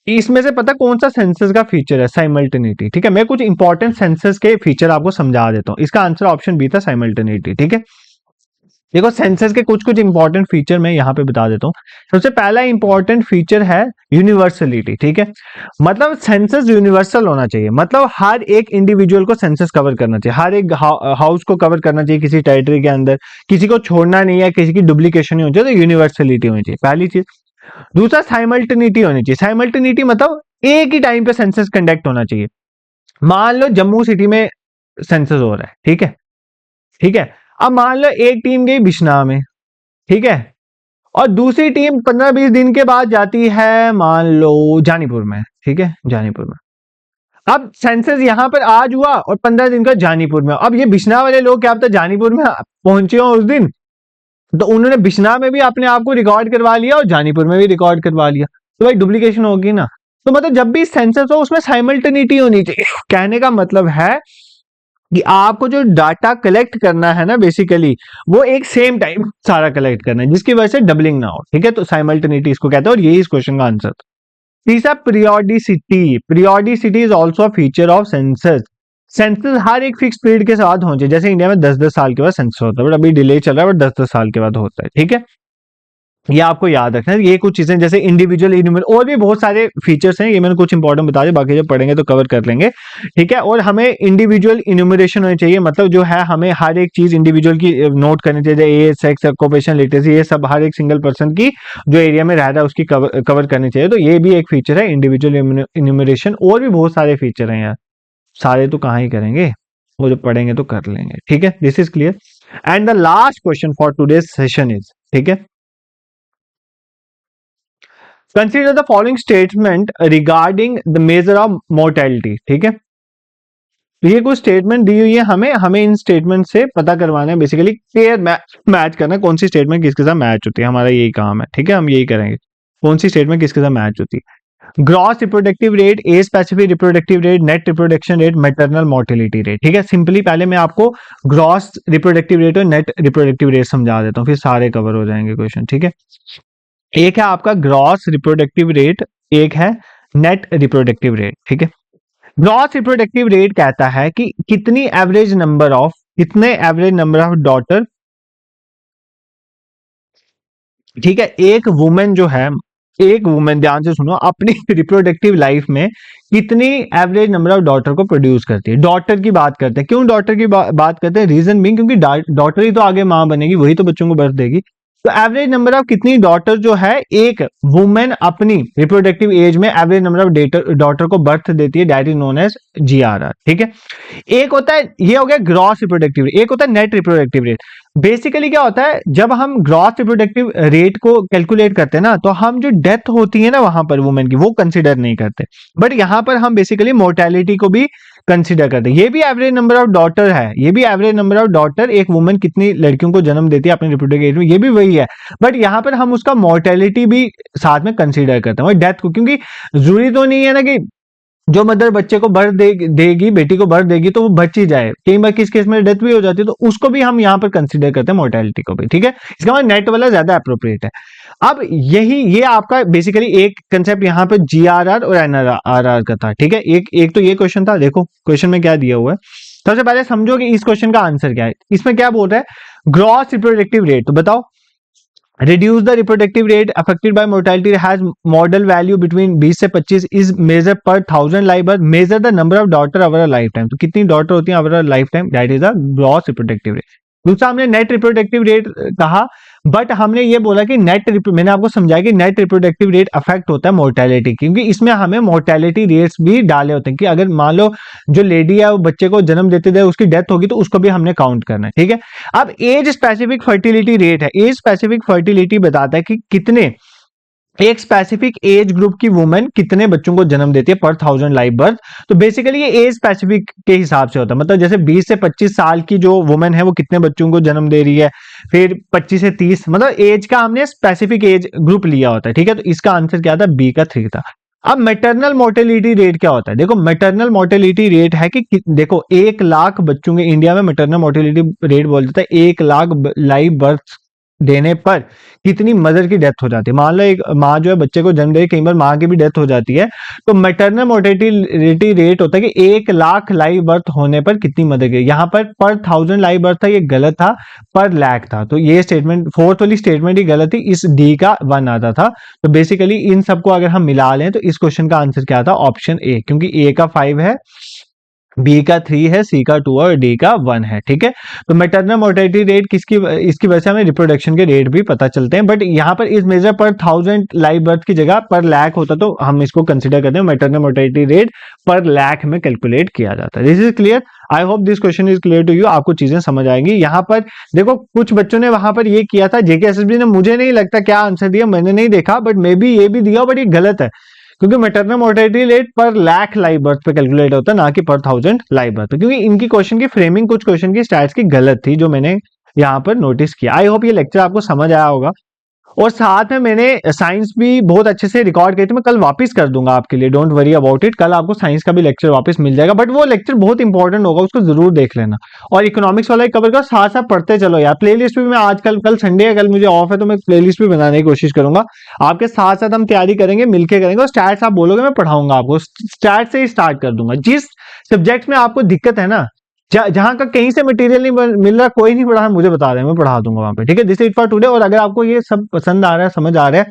इसमें से पता कौन सा सेंसस का फीचर है, साइमल्टेनिटी, ठीक है। मैं कुछ इंपॉर्टेंट सेंसस के फीचर आपको समझा देता हूँ। इसका आंसर ऑप्शन बी था, साइमल्टेनिटी, ठीक है। देखो सेंसस के कुछ कुछ इंपॉर्टेंट फीचर मैं यहाँ पे बता देता हूँ। सबसे पहला इंपॉर्टेंट फीचर है यूनिवर्सलिटी, ठीक है। मतलब सेंसस यूनिवर्सल होना चाहिए, मतलब हर एक इंडिविजुअल को सेंसस कवर करना चाहिए, हर एक हाउस को कवर करना चाहिए किसी टेरिटरी के अंदर, किसी को छोड़ना नहीं है, किसी की डुप्लीकेशन नहीं होनी चाहिए, तो यूनिवर्सलिटी होनी चाहिए पहली चीज। दूसरा साइमल्टेनिटी होनी चाहिए, साइमल्टेनिटी मतलब एक ही टाइम पे सेंसस कंडक्ट होना चाहिए। मान लो जम्मू सिटी में सेंसस हो रहा है, ठीक है, ठीक है। अब मान लो एक टीम गई बिश्नाह में, ठीक है, और दूसरी टीम 15-20 दिन के बाद जाती है मान लो जानीपुर में, ठीक है, जानीपुर में। अब सेंसस यहां पर आज हुआ और 15 दिन का जानीपुर में। अब ये बिश्नाह वाले लोग क्या पता जानीपुर में पहुंचे हो उस दिन, तो उन्होंने बिश्नाह में भी अपने आप को रिकॉर्ड करवा लिया और जानीपुर में भी रिकॉर्ड करवा लिया, तो भाई डुप्लीकेशन होगी ना। तो मतलब जब भी सेंसस हो उसमें साइमल्टेनिटी होनी चाहिए। कहने का मतलब है कि आपको जो डाटा कलेक्ट करना है ना बेसिकली वो एक सेम टाइम सारा कलेक्ट करना है, जिसकी वजह से डबलिंग ना हो, ठीक है। तो साइमल्टेनिटी इसको कहते हैं और यही इस क्वेश्चन का आंसर। तीसरा periodicity, periodicity is also a feature of census. Census हर एक फिक्स पीरियड के साथ होना चाहिए, जैसे इंडिया में 10-10 साल के बाद सेंसस होता है, बट अभी डिले चल रहा है, बट 10-10 साल के बाद होता है, ठीक है। ये आपको याद रखना है। ये कुछ चीजें जैसे इंडिविजुअल इन्यूमरेशन, और भी बहुत सारे फीचर्स हैं, ये मैंने कुछ इंपॉर्टेंट बता दिए, बाकी जब पढ़ेंगे तो कवर कर लेंगे, ठीक है। और हमें इंडिविजुअल इन्यूमरेशन होनी चाहिए, मतलब जो है हमें हर एक चीज इंडिविजुअल की नोट करनी चाहिए, एज, सेक्स, ऑक्यूपेशन, लिटरेसी, ये सब हर एक सिंगल पर्सन की जो एरिया में रह रहा है उसकी कवर करनी चाहिए। तो ये भी एक फीचर है इंडिविजुअल इन्यूमरेशन। और भी बहुत सारे फीचर हैं यार, सारे तो कहाँ ही करेंगे, वो जो पढ़ेंगे तो कर लेंगे, ठीक है। This is clear. And the last question for today's session is, ठीक है, consider the following statement regarding the measure of mortality, ठीक है। तो ये कुछ स्टेटमेंट दी हुई है, हमें इन स्टेटमेंट से पता करवाना है, बेसिकली पेयर मैच करना है, कौन सी स्टेटमेंट किसके साथ मैच होती है, हमारा यही काम है, ठीक है। हम यही करेंगे, कौन सी स्टेटमेंट किसके साथ मैच होती है। Gross reproductive rate, age specific reproductive rate, net reproduction rate, maternal mortality rate, ठीक है। सिंपली पहले मैं आपको ग्रॉस रिप्रोडक्टिव रेट और नेट रिप्रोडक्टिव रेट समझा देता हूँ, फिर सारे कवर हो जाएंगे क्वेश्चन, ठीक है। एक है आपका ग्रॉस रिप्रोडक्टिव रेट, एक है नेट रिप्रोडक्टिव रेट, ठीक है। ग्रॉस रिप्रोडक्टिव रेट कहता है कि कितने एवरेज नंबर ऑफ डॉटर, ठीक है, एक वुमेन जो है, एक वुमेन ध्यान से सुनो, अपनी रिप्रोडक्टिव लाइफ में कितनी एवरेज नंबर ऑफ डॉटर को प्रोड्यूस करती है। डॉटर की बात करते हैं, क्यों डॉटर की बात करते हैं, रीजन बीइंग क्योंकि डॉटर ही तो आगे मां बनेगी, वही तो बच्चों को बर्थ देगी। तो एवरेज नंबर ऑफ कितनी डॉटर जो है एक वुमेन अपनी रिप्रोडक्टिव एज में एवरेज नंबर ऑफ डॉटर को बर्थ देती है, that is known as GRR, ठीक है। एक होता है, ये हो गया ग्रॉस रिप्रोडक्टिव रेट, एक होता है नेट रिप्रोडक्टिव रेट। बेसिकली क्या होता है, जब हम ग्रॉस रिप्रोडक्टिव रेट को कैलकुलेट करते हैं ना, तो हम जो डेथ होती है ना वहां पर वुमेन की, वो कंसिडर नहीं करते, बट यहां पर हम बेसिकली मोर्टेलिटी को भी कंसीडर करते हैं। ये भी एवरेज नंबर ऑफ डॉटर है, ये भी एवरेज नंबर ऑफ डॉटर एक वुमन कितनी लड़कियों को जन्म देती है अपने रिप्रोडक्टिव एज में, ये भी वही है। बट यहाँ पर हम उसका मोर्टेलिटी भी साथ में कंसीडर करते हैं, डेथ को, क्योंकि जरूरी तो नहीं है ना कि जो मदर बच्चे को बर्थ देगी, बेटी को बर्थ देगी तो वो बच ही जाए, कई बार किस केस में डेथ भी हो जाती है, तो उसको भी हम यहाँ पर कंसीडर करते हैं, मोर्टेलिटी को भी, ठीक है। इसका मतलब नेट वाला ज्यादा अप्रोप्रिएट है। अब ये आपका बेसिकली एक कंसेप्ट यहाँ पे जीआरआर और एनआरआर का था, ठीक है। एक तो ये क्वेश्चन था, देखो क्वेश्चन में क्या दिया हुआ है। सबसे पहले समझो कि इस क्वेश्चन का आंसर क्या है। इसमें क्या बोल रहा है, ग्रॉस रिप्रोडक्टिव रेट, तो बताओ reduce the reproductive rate affected by mortality has model value between 20 से 25 is measure per 1000 live birth, measure the number of daughter over a lifetime, तो कितनी डॉटर होती है over a lifetime, that is the gross reproductive rate। दूसरा हमने net reproductive rate कहा, but हमने ये बोला कि मैंने आपको समझाया कि नेट रिप्रोडक्टिव रेट अफेक्ट होता है मोर्टेलिटी, क्योंकि इसमें हमें मोर्टेलिटी रेट्स भी डाले होते हैं कि अगर मान लो जो लेडी है वो बच्चे को जन्म देते देते उसकी डेथ होगी तो उसको भी हमने काउंट करना है, ठीक है। अब एज स्पेसिफिक फर्टिलिटी रेट है, एज स्पेसिफिक फर्टिलिटी बताता है कि कितने एक स्पेसिफिक एज ग्रुप की वुमेन कितने बच्चों को जन्म देती है पर 1000 लाइव बर्थ। तो बेसिकली ये एज स्पेसिफिक के हिसाब से होता है, मतलब जैसे 20 से 25 साल की जो वुमेन है वो कितने बच्चों को जन्म दे रही है, फिर 25 से 30, मतलब एज का हमने स्पेसिफिक एज ग्रुप लिया होता है, ठीक है। तो इसका आंसर क्या था, बी का 3 था। अब मैटरनल मोर्टेलिटी रेट क्या होता है, देखो मैटरनल मोर्टेलिटी रेट है कि देखो 1 लाख बच्चों के, इंडिया में मैटरनल मोर्टेलिटी रेट बोल देता है 1 लाख लाइव बर्थ देने पर कितनी मदर की डेथ हो जाती है। मान लो एक माँ जो है बच्चे को जन्म दे, कई बार माँ की भी डेथ हो जाती है, तो मैटरनल मोर्टेलिटी रेट होता है कि 1 लाख लाइव बर्थ होने पर कितनी मदर की। यहाँ पर 1000 लाइव बर्थ था, ये गलत था, पर लाख था, तो ये स्टेटमेंट फोर्थ वाली स्टेटमेंट ही गलत थी, इस डी का 1 आता था। तो बेसिकली इन सबको अगर हम मिला लें तो इस क्वेश्चन का आंसर क्या था, ऑप्शन ए, क्योंकि ए का 5 है, बी का 3 है, सी का 2 और डी का 1 है, ठीक है। तो मैटरनल मोर्टेलिटी रेट किसकी, इसकी वजह से हमें रिप्रोडक्शन के रेट भी पता चलते हैं, बट यहाँ पर इस मेजर पर 1000 लाइव बर्थ की जगह पर लाख होता तो हम इसको कंसीडर करते हैं मैटरनल मोर्टेलिटी रेट पर लाख में कैलकुलेट किया जाता है। This is clear, I hope this question is clear to you, आपको चीजें समझ आएंगी। यहाँ पर देखो कुछ बच्चों ने वहां पर ये किया था, जेकेएसएसबी ने मुझे नहीं लगता क्या आंसर दिया, मैंने नहीं देखा, बट मे बी ये भी दिया, बट ये गलत है, क्योंकि मैटरनल मोर्टेलिटी रेट पर लाख लाइव बर्थ पे कैलकुलेट होता है, ना कि पर 1000 लाइव बर्थ पे, क्योंकि इनकी क्वेश्चन की फ्रेमिंग कुछ क्वेश्चन की स्टैट्स की गलत थी जो मैंने यहाँ पर नोटिस किया। आई होप ये लेक्चर आपको समझ आया होगा। और साथ में मैंने साइंस भी बहुत अच्छे से रिकॉर्ड की थी, मैं कल वापस कर दूंगा आपके लिए, डोंट वरी अबाउट इट, कल आपको साइंस का भी लेक्चर वापस मिल जाएगा, बट वो लेक्चर बहुत इंपॉर्टेंट होगा, उसको जरूर देख लेना। और इकोनॉमिक्स वाला कवर कर, साथ साथ पढ़ते चलो यार। प्लेलिस्ट भी मैं आजकल, कल संडे है, कल मुझे ऑफ है, तो मैं प्लेलिस्ट भी बनाने की कोशिश करूंगा, आपके साथ साथ हम तैयारी करेंगे, मिलकर करेंगे। और स्टैट्स आप बोलोगे मैं पढ़ाऊंगा आपको, स्टैट से ही स्टार्ट कर दूंगा। जिस सब्जेक्ट में आपको दिक्कत है ना, जहां का कहीं से मटेरियल नहीं मिल रहा, कोई नहीं पढ़ा, मुझे बता रहे हैं, मैं पढ़ा दूंगा वहां पे, ठीक है। This is for today. और अगर आपको ये सब पसंद आ रहा है, समझ आ रहा है,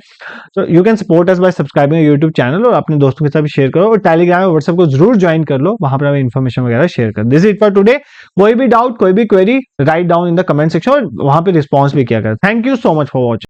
तो you can support us bye subscribing YouTube channel, और अपने दोस्तों के साथ भी शेयर करो, और टेलीग्राम और व्हाट्सएप को जरूर ज्वाइन कर लो, वहां पर हमें इन्फॉर्मेशन वगैरह शेयर कर। This is for today. कोई भी डाउट, कोई भी query, write down in the comment section, और वहां पे रिस्पॉन्स भी किया कर। Thank you so much for watching.